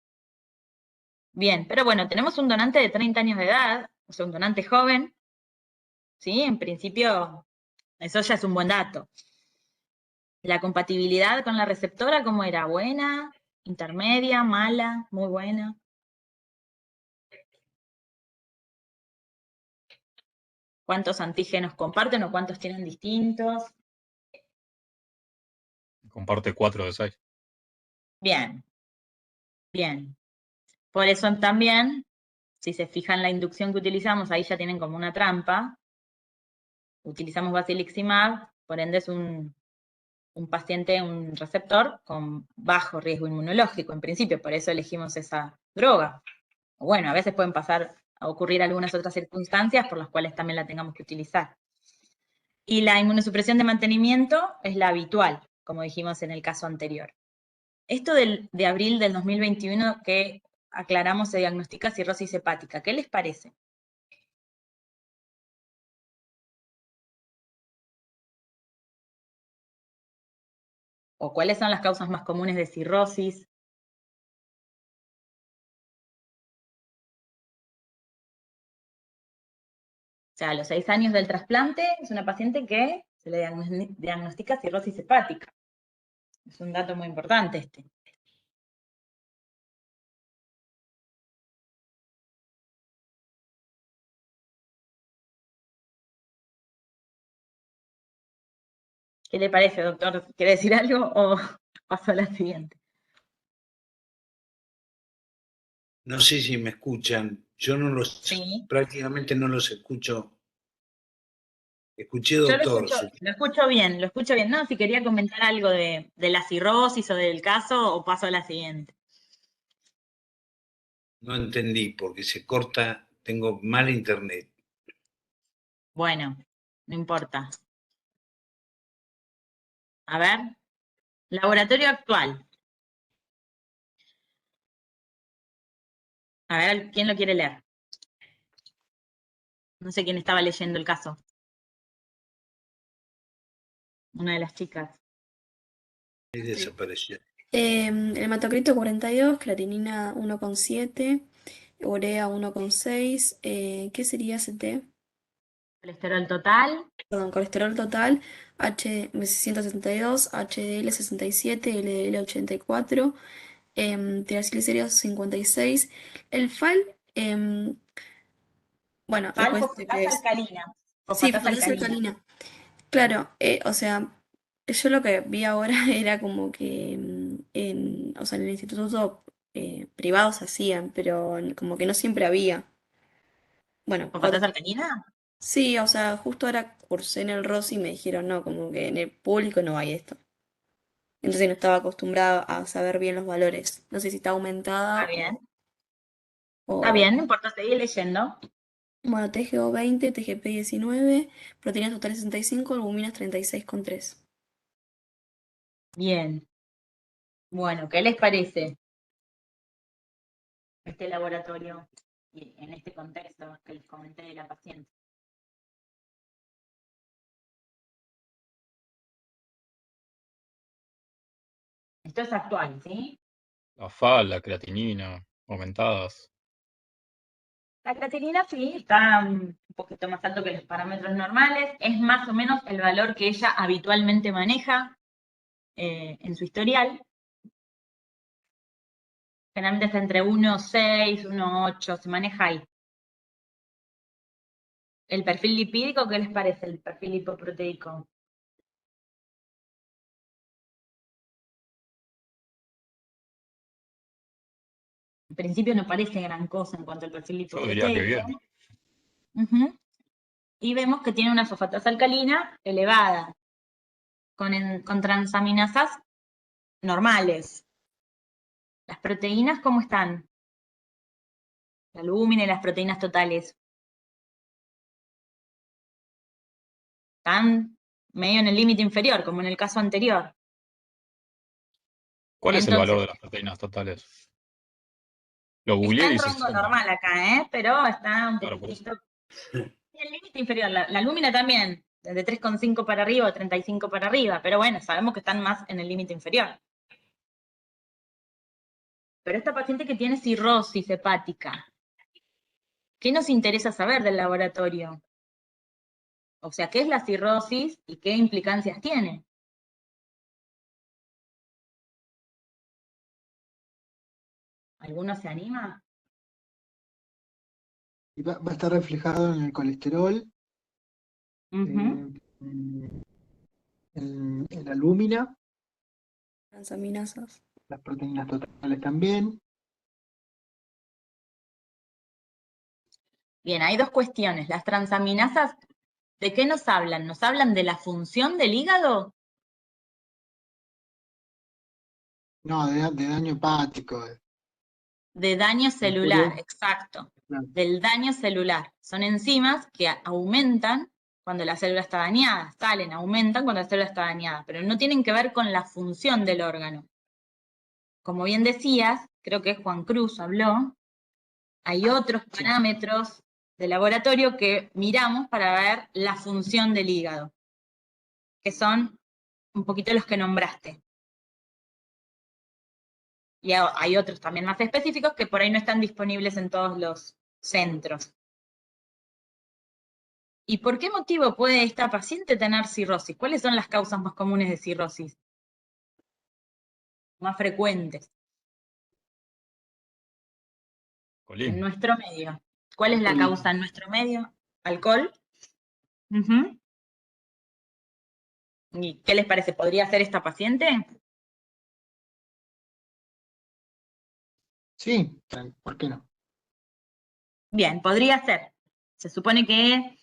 Bien, pero bueno, tenemos un donante de 30 años de edad, o sea, un donante joven, ¿sí? En principio, eso ya es un buen dato. La compatibilidad con la receptora, ¿cómo era? ¿Buena? ¿Intermedia? ¿Mala? ¿Muy buena? ¿Cuántos antígenos comparten o cuántos tienen distintos?
Comparte 4 de 6.
Bien, bien. Por eso también, si se fijan la inducción que utilizamos, ahí ya tienen como una trampa. Utilizamos basiliximab, por ende es un paciente, un receptor con bajo riesgo inmunológico, en principio, por eso elegimos esa droga. Bueno, a veces pueden pasar a ocurrir algunas otras circunstancias por las cuales también la tengamos que utilizar. Y la inmunosupresión de mantenimiento es la habitual, como dijimos en el caso anterior. Esto de abril del 2021 que aclaramos se diagnostica cirrosis hepática, ¿qué les parece? ¿O cuáles son las causas más comunes de cirrosis? O sea, a los 6 años del trasplante es una paciente que se le diagnostica cirrosis hepática. Es un dato muy importante este. ¿Qué le parece, doctor? ¿Quiere decir algo o paso a la siguiente?
No sé si me escuchan. Yo no los,
Sí.
prácticamente no los escucho. Escuché
Yo
doctor.
lo escucho bien, lo escucho bien. No, si quería comentar algo de la cirrosis o del caso, o paso a la siguiente.
No entendí porque se corta, tengo mal internet.
Bueno, no importa. A ver, laboratorio actual. A ver, ¿quién lo quiere leer? No sé quién estaba leyendo el caso. Una de las chicas.
Ahí desapareció.
Hematocrito 42, creatinina 1,7, urea 1,6, ¿qué sería CT?
Colesterol total.
Perdón, colesterol total, H172, HDL 67, LDL 84, triglicéridos 56. El FAL, bueno,
FAL,
después de que
fosfatasa
es.
alcalina.
Sí,
Fosfatasa
fosfatasa
alcalina.
alcalina. Claro, o sea, yo lo que vi ahora era como que o sea, en el instituto privado se hacían, pero como que no siempre había. Bueno,
¿Fosfatasa alcalina?
sí, o sea, justo ahora cursé en el Rossi y me dijeron, no, como que en el público no hay esto. Entonces no estaba acostumbrada a saber bien los valores. No sé si está
Está
aumentada
bien. Está
o
bien, no importa, seguir leyendo.
bueno, TGO 20, TGP 19, proteínas totales 65, albuminas 36,3.
Bien. Bueno, ¿qué les parece este laboratorio y en este contexto que les comenté de la paciente? Esto es actual, ¿sí?
La FAL, la creatinina, aumentadas.
La creatinina sí, está un poquito más alto que los parámetros normales, es más o menos el valor que ella habitualmente maneja en su historial. Generalmente está entre 1,6, 1,8, se maneja ahí. ¿El perfil lipídico qué les parece, el perfil lipoproteico? En principio no parece gran cosa en cuanto al perfil
Yo diría que
lipoproteico.
bien.
Ujú. Y vemos que tiene una fosfatasa alcalina elevada, con transaminasas normales. ¿Las proteínas cómo están? La albúmina y las proteínas totales. Están medio en el límite inferior, como en el caso anterior.
¿Cuál es el valor de
Entonces,
las proteínas totales? Lo
está
googleé y
en
dice
rango
60.
normal acá, pero está un
Claro, por eso.
poquitito en el límite inferior. La albúmina también, de 3,5 para arriba o 35 para arriba, pero bueno, sabemos que están más en el límite inferior. Pero esta paciente que tiene cirrosis hepática, ¿qué nos interesa saber del laboratorio? O sea, ¿qué es la cirrosis y qué implicancias tiene? ¿Alguno se anima?
Y va a estar reflejado en el colesterol,
Ujú.
en la albúmina,
Transaminasas.
las proteínas totales también.
Bien, hay dos cuestiones. Las transaminasas, ¿de qué nos hablan? ¿Nos hablan de la función del hígado?
No, de daño hepático.
De daño celular, exacto.
Claro.
Del daño celular. Son enzimas que aumentan cuando la célula está dañada, salen, aumentan cuando la célula está dañada, pero no tienen que ver con la función del órgano. Como bien decías, creo que Juan Cruz habló, hay otros parámetros de laboratorio que miramos para ver la función del hígado, que son un poquito los que nombraste. Y hay otros también más específicos que por ahí no están disponibles en todos los centros. ¿Y por qué motivo puede esta paciente tener cirrosis? ¿Cuáles son las causas más comunes de cirrosis? Más frecuentes en
Colín.
nuestro medio. ¿Cuál es la
Alcoholismo.
causa en nuestro medio? ¿Alcohol? Ujú. ¿Y qué les parece? ¿Podría ser esta paciente?
Sí, ¿por qué no?
Bien, podría ser. Se supone que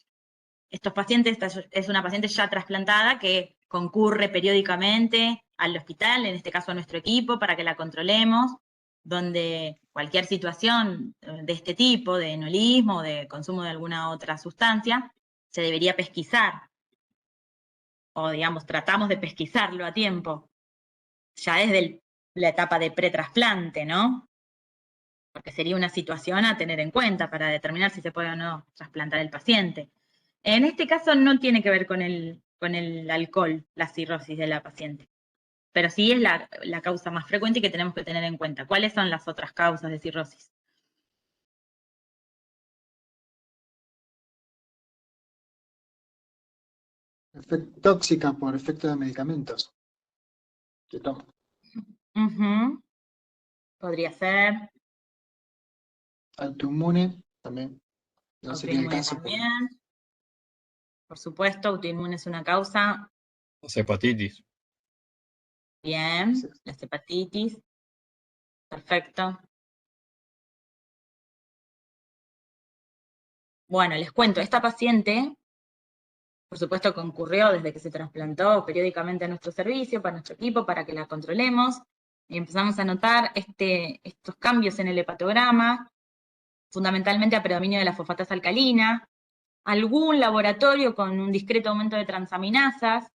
estos pacientes, esta es una paciente ya trasplantada que concurre periódicamente al hospital, en este caso a nuestro equipo, para que la controlemos, donde cualquier situación de este tipo, de enolismo o de consumo de alguna otra sustancia, se debería pesquisar, o digamos, tratamos de pesquisarlo a tiempo, ya desde la etapa de pretrasplante, ¿no? Porque sería una situación a tener en cuenta para determinar si se puede o no trasplantar el paciente. En este caso no tiene que ver con el alcohol, la cirrosis de la paciente, pero sí es la causa más frecuente y que tenemos que tener en cuenta. ¿Cuáles son las otras causas de cirrosis?
Tóxica por efecto de medicamentos que toma.
Ujú. Podría ser
Autoinmune también. No sería el
autoinmune
caso.
también. Por supuesto, autoinmune es una causa.
Las hepatitis.
Bien, las hepatitis. Perfecto. Bueno, les cuento, esta paciente, por supuesto, concurrió desde que se trasplantó periódicamente a nuestro servicio, para nuestro equipo, para que la controlemos, y empezamos a notar estos cambios en el hepatograma, fundamentalmente a predominio de la fosfatasa alcalina, algún laboratorio con un discreto aumento de transaminasas,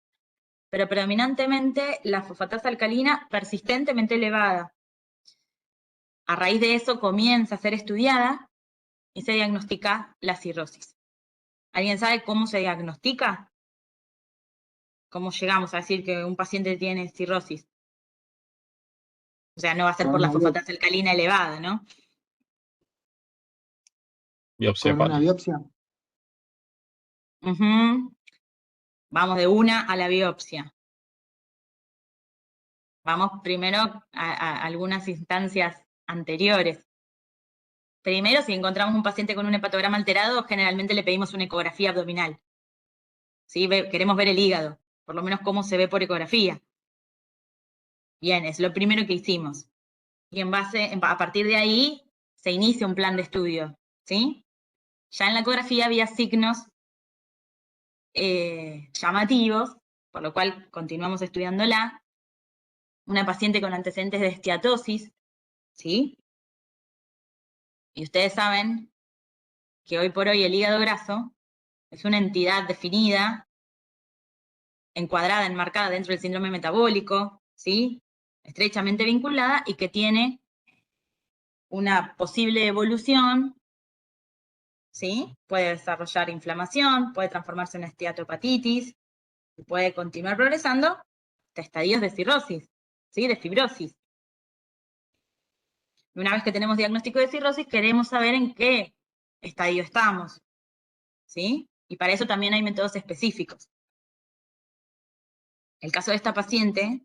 pero predominantemente la fosfatasa alcalina persistentemente elevada. A raíz de eso comienza a ser estudiada y se diagnostica la cirrosis. ¿Alguien sabe cómo se diagnostica? ¿Cómo llegamos a decir que un paciente tiene cirrosis? O sea, no va a ser
Con
por la
una,
fosfatasa alcalina elevada, ¿no?
Biopsia
con una
hepática.
biopsia.
Ujú. Vamos de una a la biopsia. Vamos primero a algunas instancias anteriores. Primero, si encontramos un paciente con un hepatograma alterado, generalmente le pedimos una ecografía abdominal. ¿Sí? Queremos ver el hígado, por lo menos cómo se ve por ecografía. Bien, es lo primero que hicimos. Y a partir de ahí, se inicia un plan de estudio, ¿sí? Ya en la ecografía había signos llamativos, por lo cual continuamos estudiándola. Una paciente con antecedentes de esteatosis, ¿sí? Y ustedes saben que hoy por hoy el hígado graso es una entidad definida, encuadrada, enmarcada dentro del síndrome metabólico, ¿sí? Estrechamente vinculada y que tiene una posible evolución, ¿sí? Puede desarrollar inflamación, puede transformarse en esteatopatitis, y puede continuar progresando hasta estadios de cirrosis, ¿sí? De fibrosis. Y una vez que tenemos diagnóstico de cirrosis, queremos saber en qué estadio estamos, ¿sí? Y para eso también hay métodos específicos. El caso de esta paciente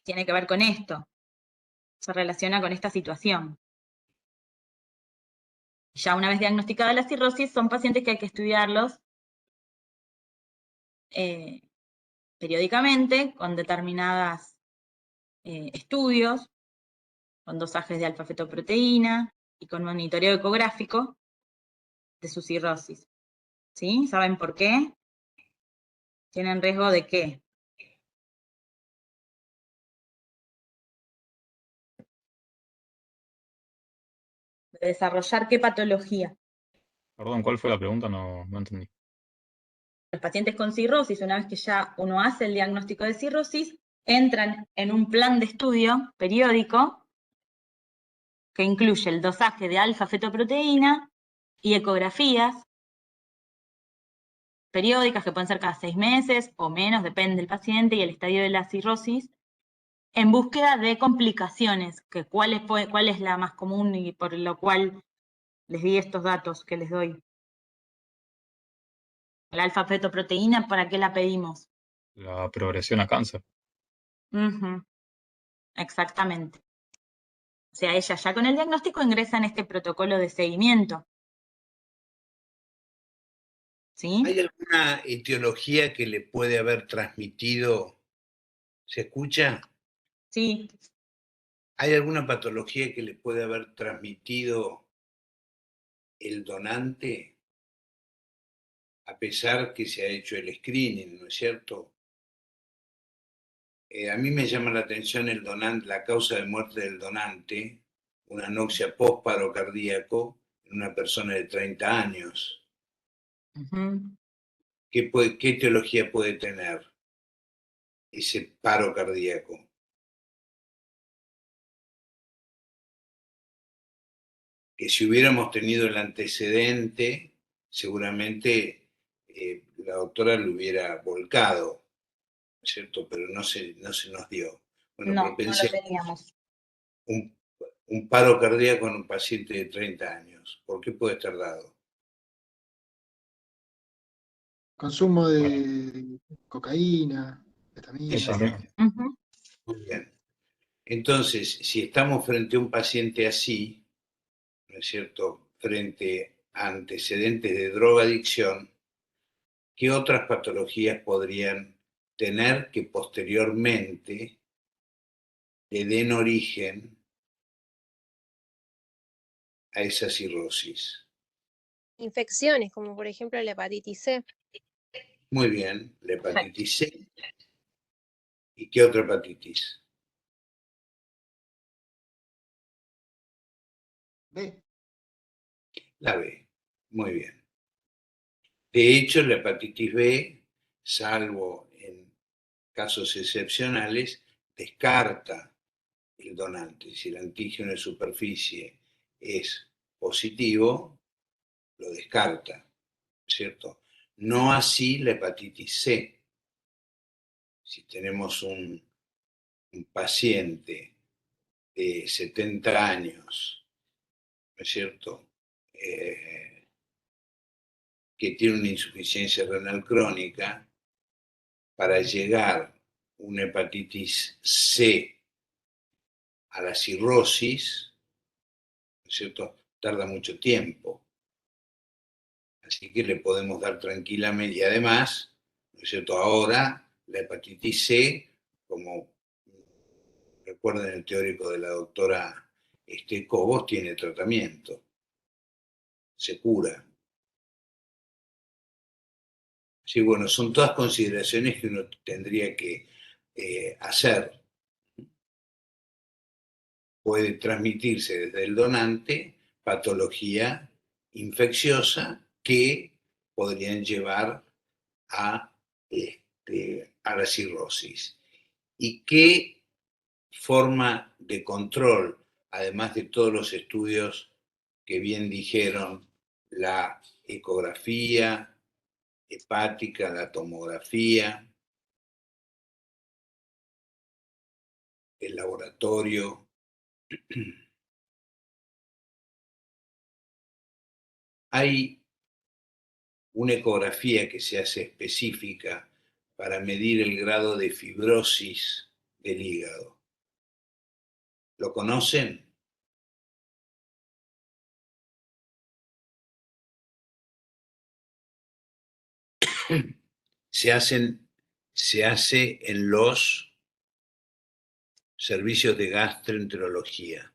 tiene que ver con esto, se relaciona con esta situación. Ya una vez diagnosticada la cirrosis, son pacientes que hay que estudiarlos periódicamente, con determinados estudios, con dosajes de alfa-fetoproteína y con monitoreo ecográfico de su cirrosis. ¿Sí? ¿Saben por qué? ¿Tienen riesgo de qué? ¿De desarrollar qué patología?
Perdón, ¿cuál fue la pregunta? No entendí.
Los pacientes con cirrosis, una vez que ya uno hace el diagnóstico de cirrosis, entran en un plan de estudio periódico que incluye el dosaje de alfa-fetoproteína y ecografías periódicas que pueden ser cada 6 meses o menos, depende del paciente y el estadio de la cirrosis, en búsqueda de complicaciones, que cuál es la más común y por lo cual les di estos datos que les doy. La alfa-fetoproteína, ¿para qué la pedimos?
La progresión a cáncer.
Exactamente. O sea, ella ya con el diagnóstico ingresa en este protocolo de seguimiento. ¿Sí?
¿Hay alguna etiología que le puede haber transmitido? ¿Se escucha?
Sí.
¿Hay alguna patología que le puede haber transmitido el donante? A pesar que se ha hecho el screening, ¿no es cierto? A mí me llama la atención el donante, la causa de muerte del donante, una anoxia post-paro cardíaco en una persona de 30 años. ¿Qué etiología puede tener ese paro cardíaco? Que si hubiéramos tenido el antecedente, seguramente la doctora lo hubiera volcado, ¿no es cierto? Pero no se nos dio. Bueno,
No,
pero
no
pensé,
lo teníamos.
un paro cardíaco en un paciente de 30 años, ¿por qué puede estar dado?
Consumo de cocaína,
Sí,
ketamina.
también.
Muy bien. Entonces, si estamos frente a un paciente así, ¿no es cierto?, frente a antecedentes de drogadicción, ¿qué otras patologías podrían tener que posteriormente le den origen a esa cirrosis?
Infecciones, como por ejemplo la hepatitis C.
Muy bien, la hepatitis C. ¿Y qué otra hepatitis?
B.
La B. Muy bien. De hecho, la hepatitis B, salvo en casos excepcionales, descarta el donante. Si el antígeno de superficie es positivo, lo descarta, ¿cierto? No así la hepatitis C. Si tenemos un paciente de 70 años, ¿no es cierto?, que tiene una insuficiencia renal crónica, para llegar a una hepatitis C a la cirrosis, ¿no es cierto?, tarda mucho tiempo. Así que le podemos dar tranquilamente, y además, ¿no es cierto?, ahora la hepatitis C, como recuerden el teórico de la doctora Cobos, tiene tratamiento, se cura. Sí, bueno, son todas consideraciones que uno tendría que hacer. Puede transmitirse desde el donante patología infecciosa que podrían llevar a la cirrosis. ¿Y qué forma de control, además de todos los estudios que bien dijeron, la ecografía hepática, la tomografía, el laboratorio? Hay una ecografía que se hace específica para medir el grado de fibrosis del hígado. ¿Lo conocen? Se hace en los servicios de gastroenterología.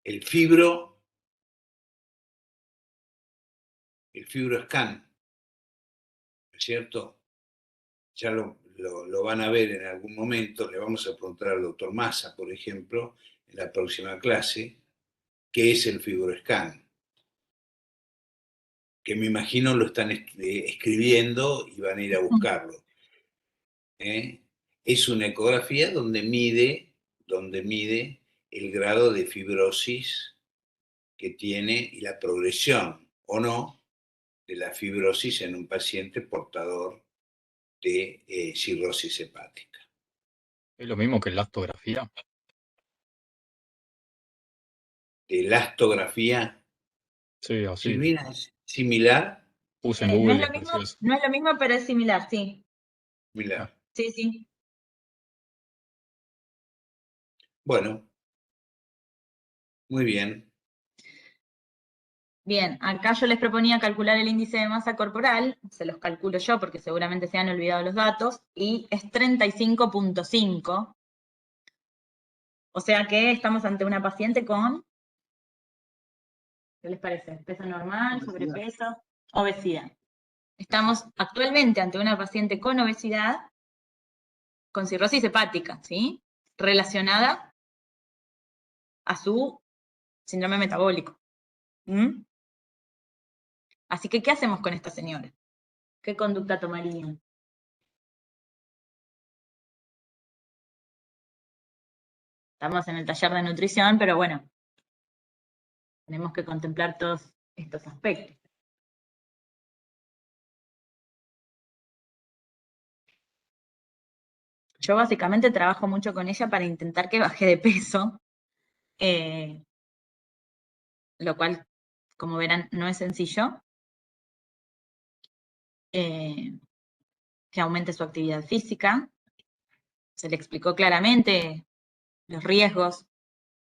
El FibroScan, ¿no es cierto? Ya lo van a ver en algún momento, le vamos a preguntar al doctor Massa, por ejemplo, en la próxima clase, qué es el FibroScan, que me imagino lo están escribiendo y van a ir a buscarlo. Es una ecografía donde mide el grado de fibrosis que tiene y la progresión o no de la fibrosis en un paciente portador de cirrosis hepática.
Es lo mismo que elastografía.
Elastografía.
Sí, así.
Silvina, ¿es similar?
Puse en
No
Google
es
y
lo mismo,
apareció eso.
no es lo mismo, pero es similar, sí.
Similar.
Sí, sí.
Bueno, muy bien.
Bien, acá yo les proponía calcular el índice de masa corporal, se los calculo yo porque seguramente se han olvidado los datos, y es 35.5. O sea que estamos ante una paciente con, ¿qué les parece? ¿Peso normal,
Obesidad.
sobrepeso, obesidad? Estamos actualmente ante una paciente con obesidad, con cirrosis hepática, ¿sí? Relacionada a su síndrome metabólico. ¿Mm? Así que, ¿qué hacemos con esta señora? ¿Qué conducta tomarían? Estamos en el taller de nutrición, pero bueno, tenemos que contemplar todos estos aspectos. Yo básicamente trabajo mucho con ella para intentar que baje de peso, lo cual, como verán, no es sencillo. Que aumente su actividad física. Se le explicó claramente los riesgos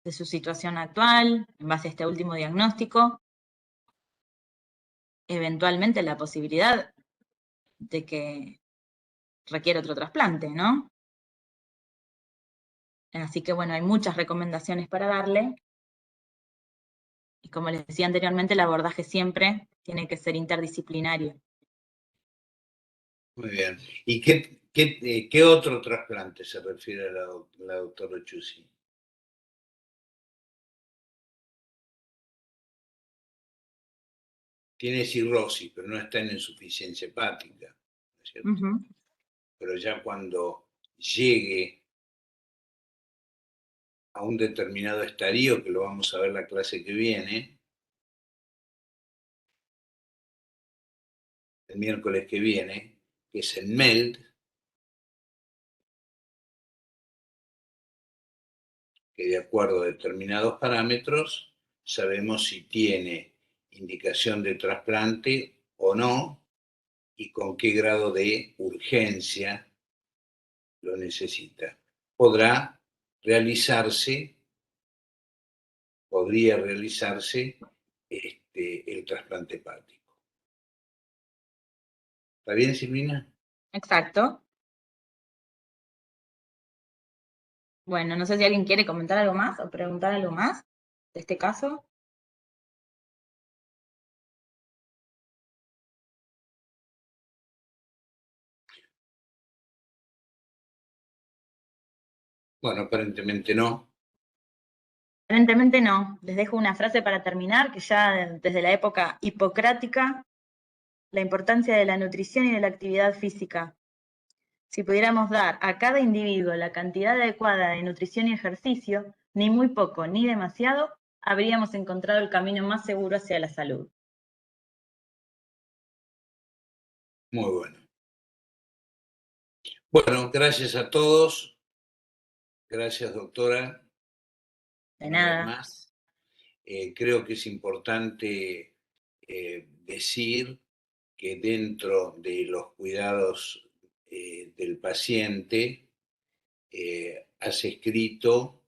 de su situación actual, en base a este último diagnóstico. Eventualmente la posibilidad de que requiera otro trasplante, ¿no? Así que bueno, hay muchas recomendaciones para darle. Y como les decía anteriormente, el abordaje siempre tiene que ser interdisciplinario.
Muy bien. ¿Y qué otro trasplante se refiere a la doctora Chussi? Tiene cirrosis, pero no está en insuficiencia hepática, ¿no es cierto? Pero ya cuando llegue a un determinado estadio, que lo vamos a ver la clase que viene, el miércoles que viene, que es el MELD, que de acuerdo a determinados parámetros sabemos si tiene indicación de trasplante o no, y con qué grado de urgencia lo necesita. Podría realizarse el trasplante hepático. ¿Está bien, Silvina?
Exacto. Bueno, no sé si alguien quiere comentar algo más o preguntar algo más de este caso.
Bueno, aparentemente no.
Aparentemente no. Les dejo una frase para terminar, que ya desde la época hipocrática, la importancia de la nutrición y de la actividad física. Si pudiéramos dar a cada individuo la cantidad adecuada de nutrición y ejercicio, ni muy poco ni demasiado, habríamos encontrado el camino más seguro hacia la salud.
Muy bueno. Bueno, gracias a todos. Gracias, doctora.
De
Una vez
nada.
más. Creo que es importante decir que dentro de los cuidados del paciente has escrito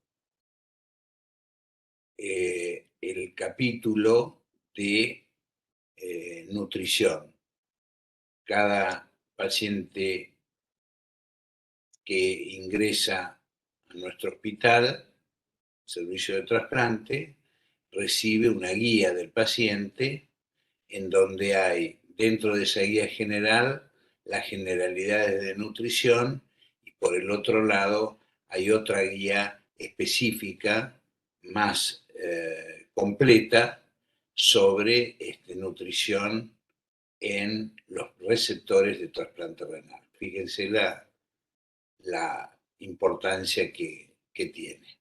el capítulo de nutrición. Cada paciente que ingresa a nuestro hospital, servicio de trasplante, recibe una guía del paciente en donde hay, dentro de esa guía general, las generalidades de nutrición y por el otro lado hay otra guía específica más completa sobre nutrición en los receptores de trasplante renal. Fíjense la importancia que tiene.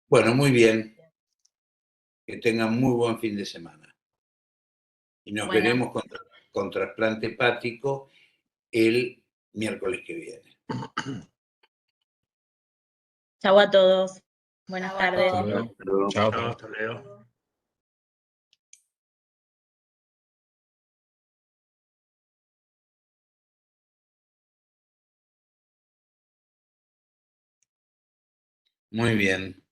Bueno, muy bien. Que tengan muy buen fin de semana. Y nos
Bueno.
veremos con trasplante hepático el miércoles que viene.
Chau a todos. Buenas
Chau a
tardes.
todos.
Chao.
Hasta luego.
Muy bien.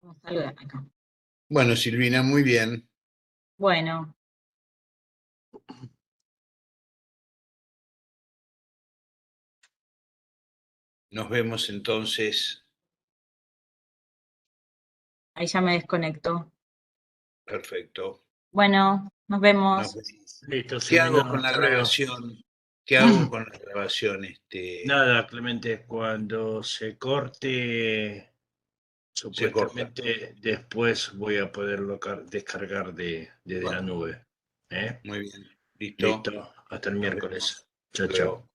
Vamos a saludar acá.
Bueno, Silvina, muy bien.
Bueno.
Nos vemos entonces.
Ahí ya me desconecto.
Perfecto.
Bueno, nos vemos.
Nos vemos.
Listo,
¿Qué hago
Silvina,
con la
hasta luego.
grabación? ¿Qué hago con la grabación?
Nada, Clemente, cuando se corte, supuestamente después voy a poderlo descargar desde la
Bueno.
nube. ¿Eh?
Muy bien. Listo.
Listo, hasta el
Nos
miércoles.
vemos.
Chao,
Hasta luego.
chao.